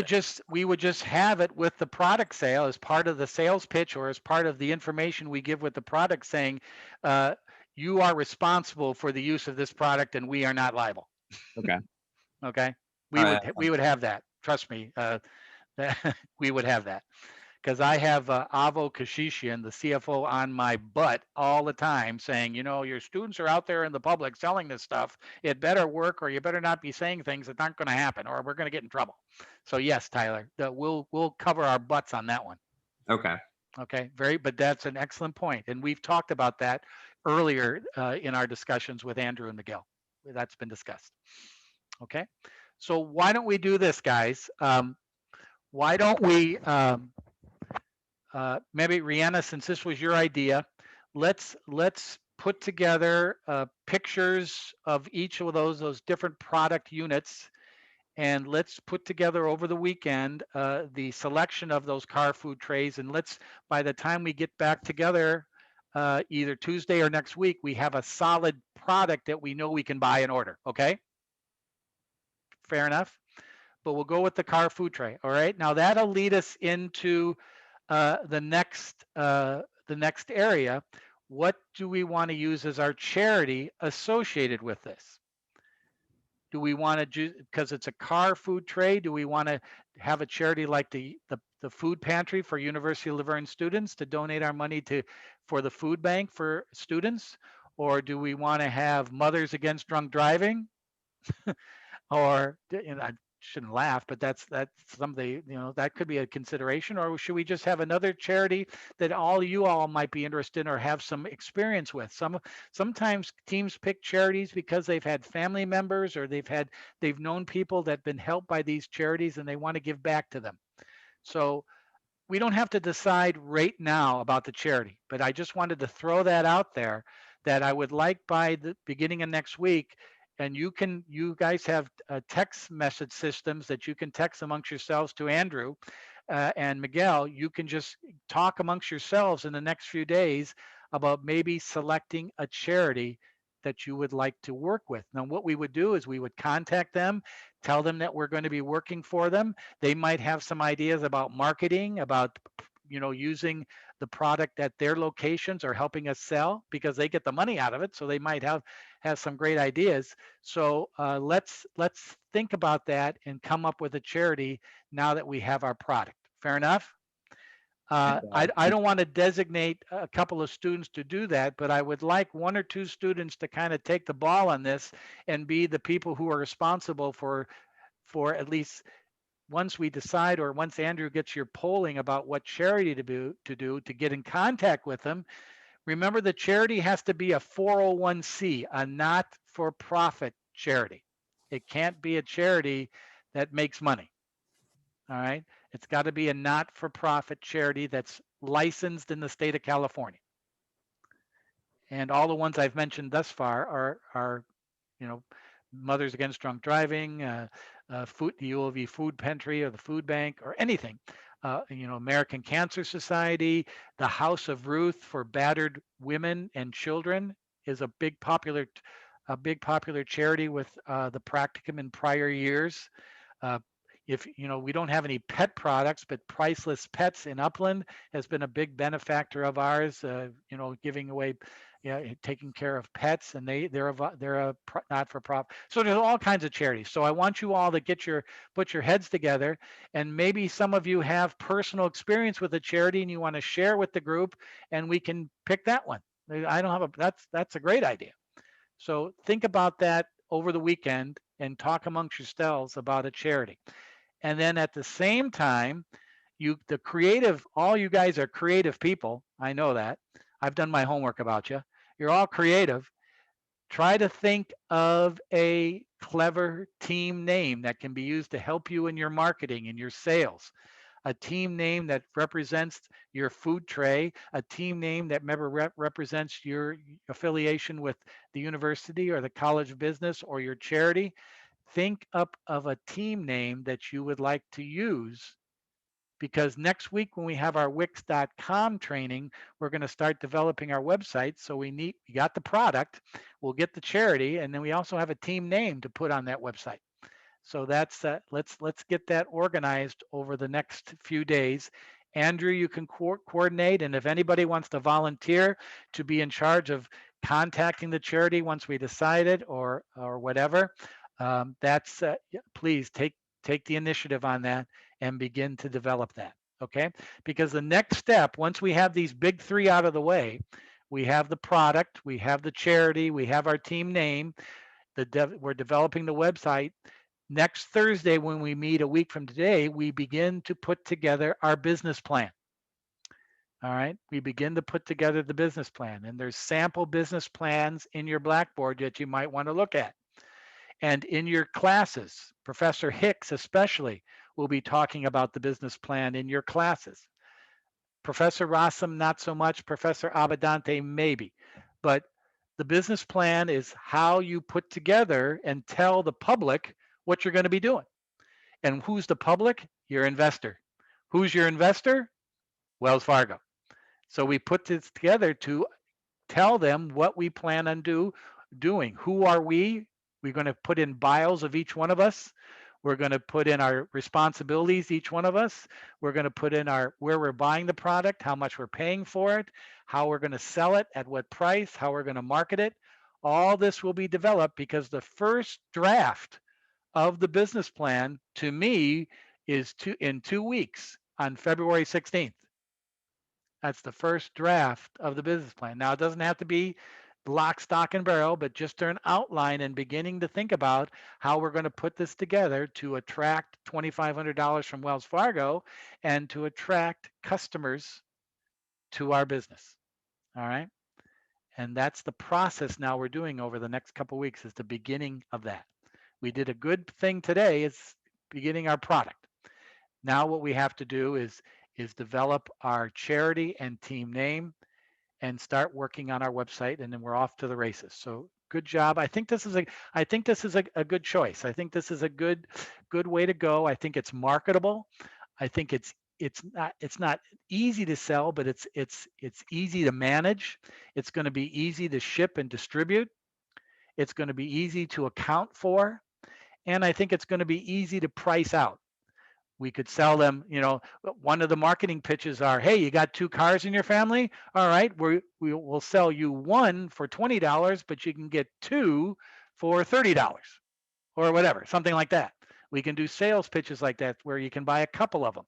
We would just have it with the product sale as part of the sales pitch or as part of the information we give with the product, saying you are responsible for the use of this product and we are not liable. Okay. Okay. We would have that. Trust me. We would have that. Because I have Avo Kashishian, the CFO, on my butt all the time saying, you know, your students are out there in the public selling this stuff. It better work or you better not be saying things that aren't going to happen or we're going to get in trouble. So yes, Tyler, we'll cover our butts on that one. Okay. Okay. But that's an excellent point. And we've talked about that earlier in our discussions with Andrew and Miguel. That's been discussed. Okay. So why don't we do this, guys? Why don't we... maybe Rihanna, since this was your idea, let's put together pictures of each of those different product units, and let's put together over the weekend the selection of those car food trays, and let's, by the time we get back together, either Tuesday or next week, we have a solid product that we know we can buy and order. Okay, fair enough. But we'll go with the car food tray. All right. Now that'll lead us into the next area. What do we want to use as our charity associated with this? Do we want to, because it's a car food tray, do we want to have a charity like the food pantry for University of Laverne students to donate our money for the food bank for students? Or do we want to have Mothers Against Drunk Driving? Or, you know, I shouldn't laugh, but that's something, you know, that could be a consideration. Or should we just have another charity that you all might be interested in or have some experience with? Sometimes teams pick charities because they've had family members or they've known people that have been helped by these charities and they want to give back to them. So we don't have to decide right now about the charity, but I just wanted to throw that out there, that I would like by the beginning of next week. And you guys have text message systems that you can text amongst yourselves to Andrew and Miguel. You can just talk amongst yourselves in the next few days about maybe selecting a charity that you would like to work with. Now, what we would do is we would contact them, tell them that we're going to be working for them. They might have some ideas about marketing, about, you know, using the product at their locations or helping us sell, because they get the money out of it. So they might have some great ideas. So let's think about that and come up with a charity now that we have our product. Fair enough? I don't want to designate a couple of students to do that, but I would like 1 or 2 students to kind of take the ball on this and be the people who are responsible for at least, once we decide, or once Andrew gets your polling about what charity to get in contact with them. Remember, the charity has to be a 401c, a not-for-profit charity. It can't be a charity that makes money. All right. It's got to be a not-for-profit charity that's licensed in the state of California. And all the ones I've mentioned thus far are you know, Mothers Against Drunk Driving, food, the ULV Food Pantry or the Food Bank or anything. You know, American Cancer Society, the House of Ruth for battered women and children is a big popular charity with the practicum in prior years. If you know, we don't have any pet products, but Priceless Pets in Upland has been a big benefactor of ours. You know, giving away, taking care of pets, and they're a not for profit. So there's all kinds of charities. So I want you all to put your heads together, and maybe some of you have personal experience with a charity and you want to share with the group, and we can pick that one. I don't have a that's a great idea. So think about that over the weekend and talk amongst yourselves about a charity. And then at the same time, all you guys are creative people. I know that. I've done my homework about you. You're all creative. Try to think of a clever team name that can be used to help you in your marketing and your sales. A team name that represents your food tray, a team name that represents your affiliation with the university or the College of Business or your charity. Think up of a team name that you would like to use, because next week when we have our Wix.com training, we're going to start developing our website. So we got the product, we'll get the charity, and then we also have a team name to put on that website. So that's let's get that organized over the next few days. Andrew, you can coordinate, and if anybody wants to volunteer to be in charge of contacting the charity once we decide it or whatever, please take the initiative on that and begin to develop that. Okay, because the next step, once we have these big three out of the way, we have the product, we have the charity, we have our team name, we're developing the website. Next Thursday, when we meet a week from today, we begin to put together our business plan. All right, we begin to put together the business plan, and there's sample business plans in your Blackboard that you might want to look at. And in your classes, Professor Hicks especially will be talking about the business plan in your classes. Professor Rossum, not so much. Professor Abadante, maybe. But the business plan is how you put together and tell the public what you're going to be doing. And who's the public? Your investor. Who's your investor? Wells Fargo. So we put this together to tell them what we plan on doing. Who are we? We're going to put in bios of each one of us. We're going to put in our responsibilities, each one of us. We're going to put in where we're buying the product, how much we're paying for it, how we're going to sell it, at what price, how we're going to market it. All this will be developed, because the first draft of the business plan to me is in 2 weeks on February 16th. That's the first draft of the business plan. Now, it doesn't have to be lock, stock, and barrel, but just an outline and beginning to think about how we're going to put this together to attract $2,500 from Wells Fargo and to attract customers to our business. All right. And that's the process now we're doing over the next couple of weeks, is the beginning of that. We did a good thing today, is beginning our product. Now what we have to do is develop our charity and team name and start working on our website, and then we're off to the races. So good job. I think this is a good choice. I think this is a good way to go. I think it's marketable. I think it's not easy to sell, but it's easy to manage. It's going to be easy to ship and distribute. It's going to be easy to account for. And I think it's going to be easy to price out. We could sell them, one of the marketing pitches are, hey, you got 2 cars in your family? All right, we'll sell you 1 for $20, but you can get 2 for $30 or whatever, something like that. We can do sales pitches like that where you can buy a couple of them.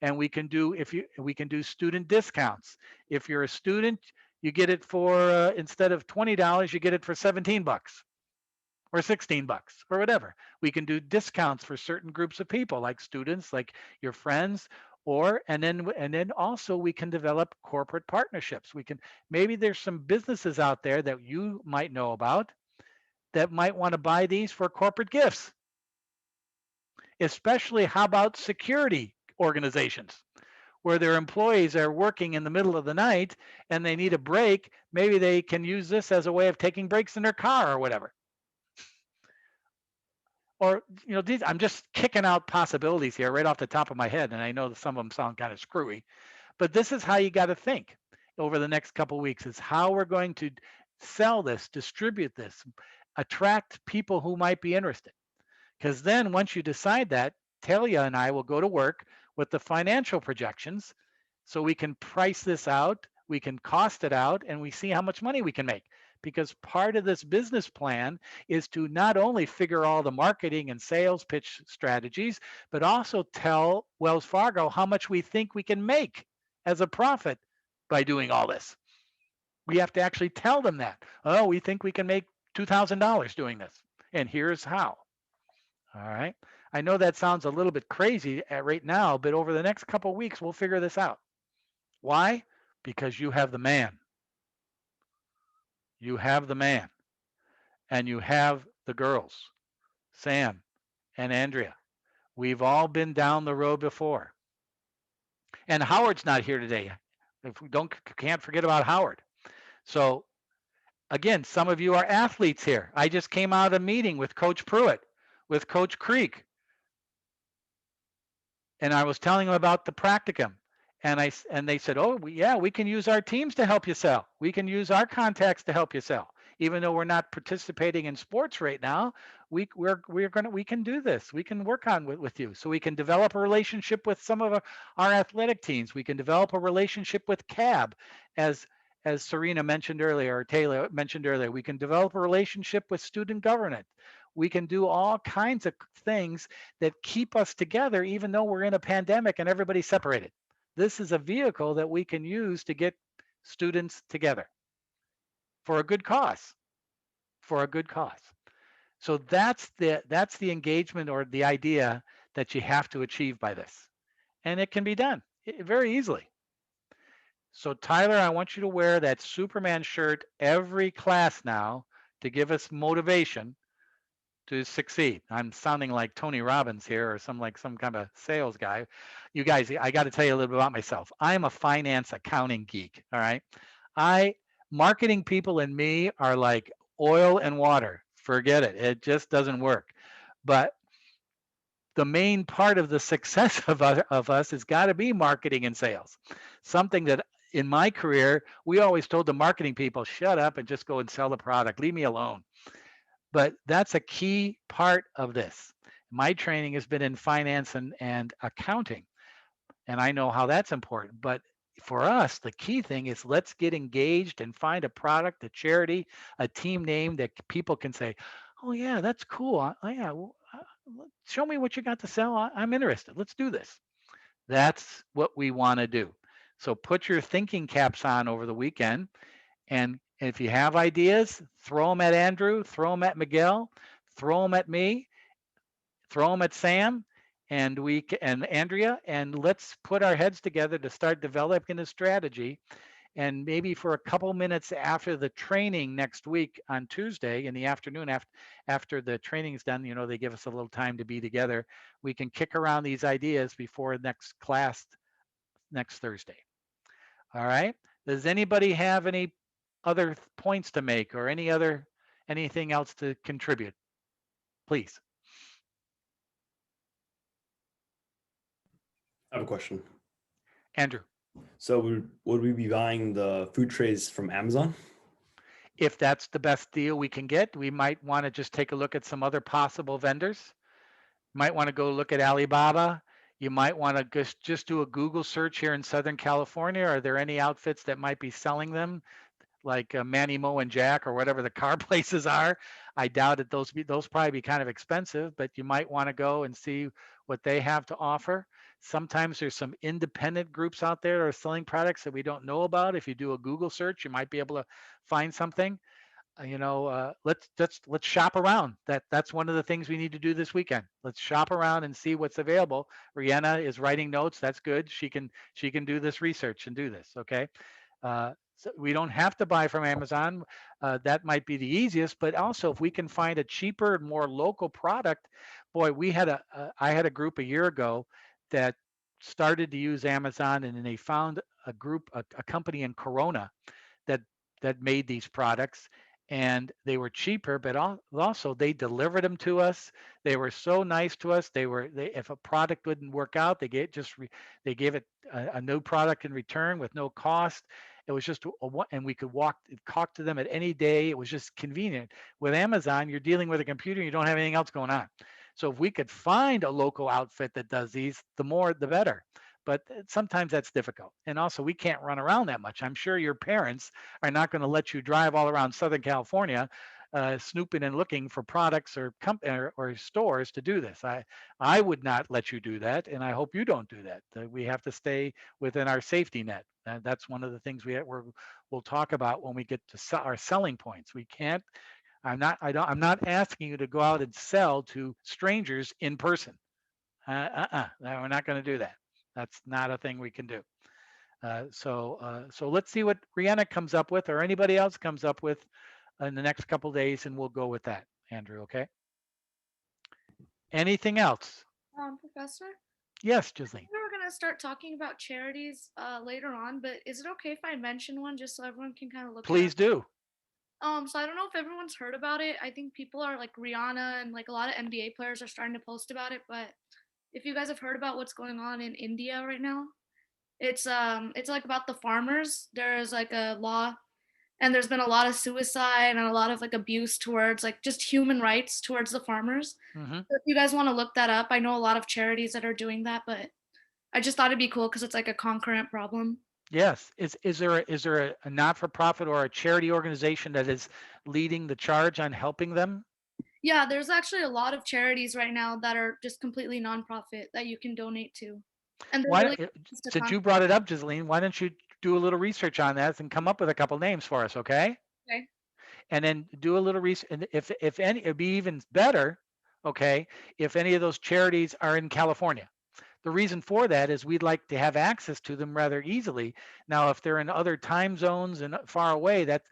And we can do student discounts. If you're a student, you get it for instead of $20, you get it for $17 or $16 or whatever. We can do discounts for certain groups of people, like students, like your friends, and then also we can develop corporate partnerships. Maybe there's some businesses out there that you might know about that might want to buy these for corporate gifts. Especially, how about security organizations? where their employees are working in the middle of the night and they need a break. Maybe they can use this as a way of taking breaks in their car or whatever. Or, I'm just kicking out possibilities here right off the top of my head. And I know that some of them sound kind of screwy, but this is how you got to think over the next couple of weeks, is how we're going to sell this, distribute this, attract people who might be interested. Because then once you decide that, Talia and I will go to work with the financial projections so we can price this out, we can cost it out, and we see how much money we can make. Because part of this business plan is to not only figure all the marketing and sales pitch strategies, but also tell Wells Fargo how much we think we can make as a profit by doing all this. We have to actually tell them that. Oh, we think we can make $2,000 doing this, and here's how. All right. I know that sounds a little bit crazy right now, but over the next couple of weeks, we'll figure this out. Why? Because you have the man. You have the man. And you have the girls, Sam and Andrea. We've all been down the road before. And Howard's not here today. If we can't forget about Howard. So again, some of you are athletes here. I just came out of a meeting with Coach Pruitt, with Coach Creek. And I was telling them about the practicum. And they said, oh, yeah, we can use our teams to help you sell. We can use our contacts to help you sell. Even though we're not participating in sports right now, we can do this. We can work on with you. So we can develop a relationship with some of our athletic teams. We can develop a relationship with CAB, as Serena mentioned earlier, or Taylor mentioned earlier. We can develop a relationship with student government. We can do all kinds of things that keep us together, even though we're in a pandemic and everybody's separated. This is a vehicle that we can use to get students together for a good cause, So that's the engagement or the idea that you have to achieve by this. And it can be done very easily. So Tyler, I want you to wear that Superman shirt every class now to give us motivation to succeed. I'm sounding like Tony Robbins here, or some kind of sales guy. You guys, I got to tell you a little bit about myself. I'm a finance accounting geek. All right. Marketing people and me are like oil and water. Forget it. It just doesn't work. But the main part of the success of us has got to be marketing and sales. Something that in my career, we always told the marketing people, shut up and just go and sell the product. Leave me alone. But that's a key part of this. My training has been in finance and accounting, and I know how that's important. But for us, the key thing is let's get engaged and find a product, a charity, a team name that people can say, oh, yeah, that's cool. Oh, yeah, show me what you got to sell. I'm interested. Let's do this. That's what we want to do. So put your thinking caps on over the weekend, and if you have ideas, throw them at Andrew, throw them at Miguel, throw them at me, throw them at Sam and Andrea, and let's put our heads together to start developing a strategy. And maybe for a couple minutes after the training next week on Tuesday in the afternoon, after the training is done, they give us a little time to be together. We can kick around these ideas before next class next Thursday. All right. Does anybody have any other points to make or anything else to contribute? Please. I have a question. Andrew. So would we be buying the food trays from Amazon? If that's the best deal we can get, we might want to just take a look at some other possible vendors. Might want to go look at Alibaba. You might want to just do a Google search here in Southern California. Are there any outfits that might be selling them, like Manny, Mo, and Jack, or whatever the car places are? I doubt that those probably be kind of expensive, but you might want to go and see what they have to offer. Sometimes there's some independent groups out there that are selling products that we don't know about. If you do a Google search, you might be able to find something. Let's shop around. That's one of the things we need to do this weekend. Let's shop around and see what's available. Rihanna is writing notes. That's good. She can do this research and do this. Okay. So we don't have to buy from Amazon. That might be the easiest, but also if we can find a cheaper, more local product, boy, I had a group a year ago that started to use Amazon, and then they found a company in Corona that made these products, and they were cheaper, but also they delivered them to us. They were so nice to us. If a product didn't work out, they gave it a new product in return with no cost. It was just and we could talk to them at any day. It was just convenient. With Amazon, you're dealing with a computer, you don't have anything else going on. So if we could find a local outfit that does these, the more the better. But sometimes that's difficult. And also, we can't run around that much. I'm sure your parents are not going to let you drive all around Southern California snooping and looking for products or stores to do this. I would not let you do that, and I hope you don't do that. We have to stay within our safety net. That's one of the things we'll talk about when we get to our selling points. We can't. I'm not asking you to go out and sell to strangers in person. No, we're not going to do that. That's not a thing we can do. So let's see what Rihanna comes up with, or anybody else comes up with in the next couple of days, and we'll go with that, Andrew, okay? Anything else? Professor? Yes, Gisleen. We were going to start talking about charities later on, but is it okay if I mention one just so everyone can kind of look Please do. So I don't know if everyone's heard about it. I think people are like Rihanna and like a lot of NBA players are starting to post about it, but if you guys have heard about what's going on in India right now, it's like about the farmers. There is like a law, and there's been a lot of suicide and a lot of like abuse towards like just human rights towards the farmers. Mm-hmm. So if you guys want to look that up, I know a lot of charities that are doing that, but I just thought it'd be cool because it's like a concurrent problem. Yes. Is there a not-for-profit or a charity organization that is leading the charge on helping them? Yeah, there's actually a lot of charities right now that are just completely nonprofit that you can donate to. And since you brought it up, Gisleen, why don't you do a little research on that and come up with a couple names for us, okay? Okay. And then do a little research. And if any, it'd be even better, okay, if any of those charities are in California. The reason for that is we'd like to have access to them rather easily. Now, if they're in other time zones and far away, that's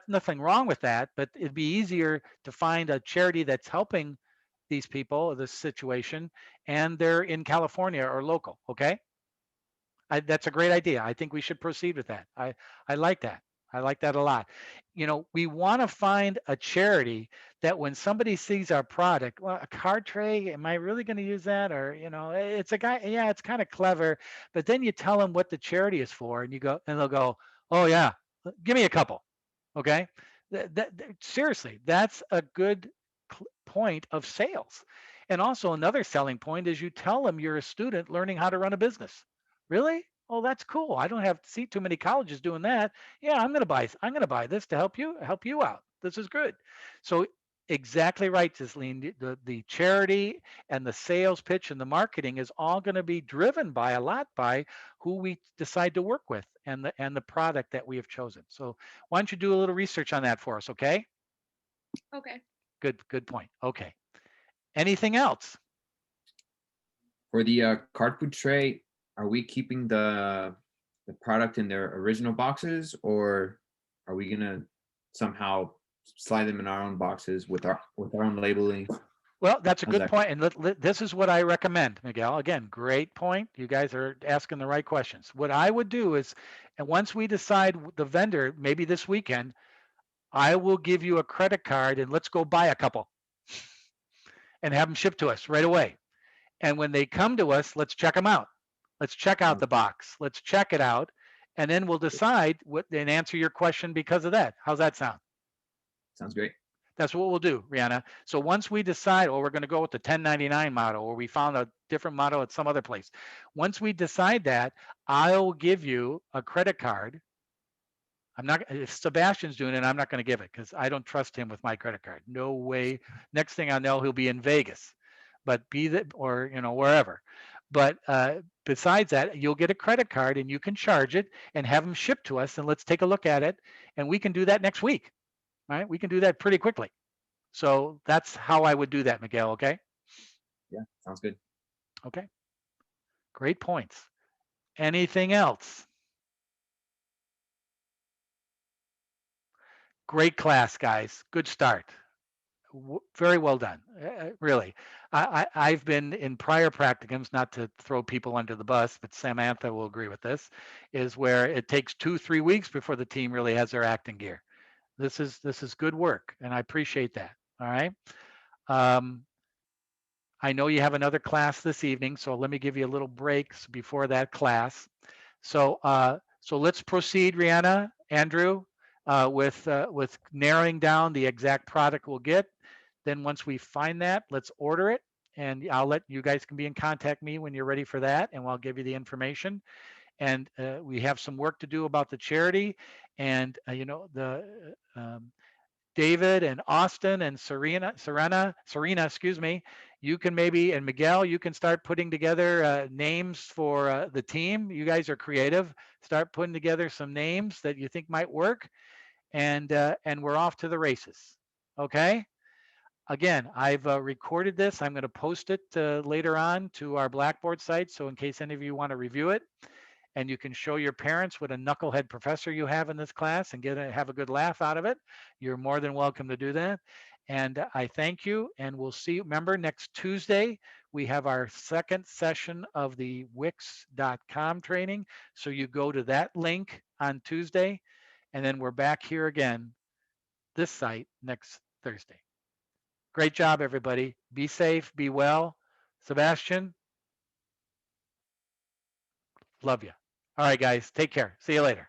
nothing wrong with that, but it'd be easier to find a charity that's helping these people, this situation, and they're in California or local, okay? That's a great idea. I think we should proceed with that. I like that. I like that a lot. We want to find a charity that when somebody sees our product, well, a card tray, am I really going to use that? Or, it's a guy, yeah, it's kind of clever. But then you tell them what the charity is for, and they'll go, oh yeah, give me a couple. Okay. Seriously, that's a good point of sales. And also another selling point is you tell them you're a student learning how to run a business. Really? Oh, that's cool. I don't have to see too many colleges doing that. Yeah, I'm going to buy this to help you out. This is good. So exactly right, Gisleen. The charity and the sales pitch and the marketing is all going to be driven by who we decide to work with and the product that we have chosen. So why don't you do a little research on that for us, okay? Okay. Good point. Okay. Anything else? For the card food tray, are we keeping the product in their original boxes, or are we gonna somehow slide them in our own boxes with our own labeling? Well, that's a good point, and this is what I recommend, Miguel. Again, great point. You guys are asking the right questions. What I would do is, and once we decide the vendor, maybe this weekend, I will give you a credit card and let's go buy a couple and have them shipped to us right away. And when they come to us, let's check them out. Let's check out the box. Let's check it out. And then we'll decide and answer your question because of that. How's that sound? Sounds great. That's what we'll do, Rihanna. So once we decide, we're going to go with the 1099 model, or we found a different model at some other place. Once we decide that, I'll give you a credit card. If Sebastian's doing it, I'm not going to give it because I don't trust him with my credit card. No way. Next thing I know, he'll be in Vegas, but wherever. But besides that, you'll get a credit card and you can charge it and have them shipped to us, and let's take a look at it. And we can do that next week, right? We can do that pretty quickly. So that's how I would do that, Miguel, okay? Yeah, sounds good. Okay, great points. Anything else? Great class, guys. Good start. very well done, really. I've been in prior practicums, not to throw people under the bus, but Samantha will agree with this, is where it takes 2-3 weeks before the team really has their act in gear. This is good work, and I appreciate that. All right. I know you have another class this evening, so let me give you a little breaks before that class. So let's proceed, Rihanna, Andrew, with narrowing down the exact product we'll get. Then once we find that, let's order it, and I'll let you guys can be in contact me when you're ready for that, and I'll give you the information. And we have some work to do about the charity, and David and Austin and Serena, excuse me, you can maybe, and Miguel, you can start putting together names for the team. You guys are creative. Start putting together some names that you think might work, and we're off to the races. Okay. Again, I've recorded this. I'm going to post it later on to our Blackboard site. So in case any of you want to review it, and you can show your parents what a knucklehead professor you have in this class and have a good laugh out of it, you're more than welcome to do that. And I thank you, and we'll see you. Remember, next Tuesday, we have our second session of the Wix.com training. So you go to that link on Tuesday, and then we're back here again, this site, next Thursday. Great job, everybody. Be safe, be well. Sebastian, love you. All right, guys, take care. See you later.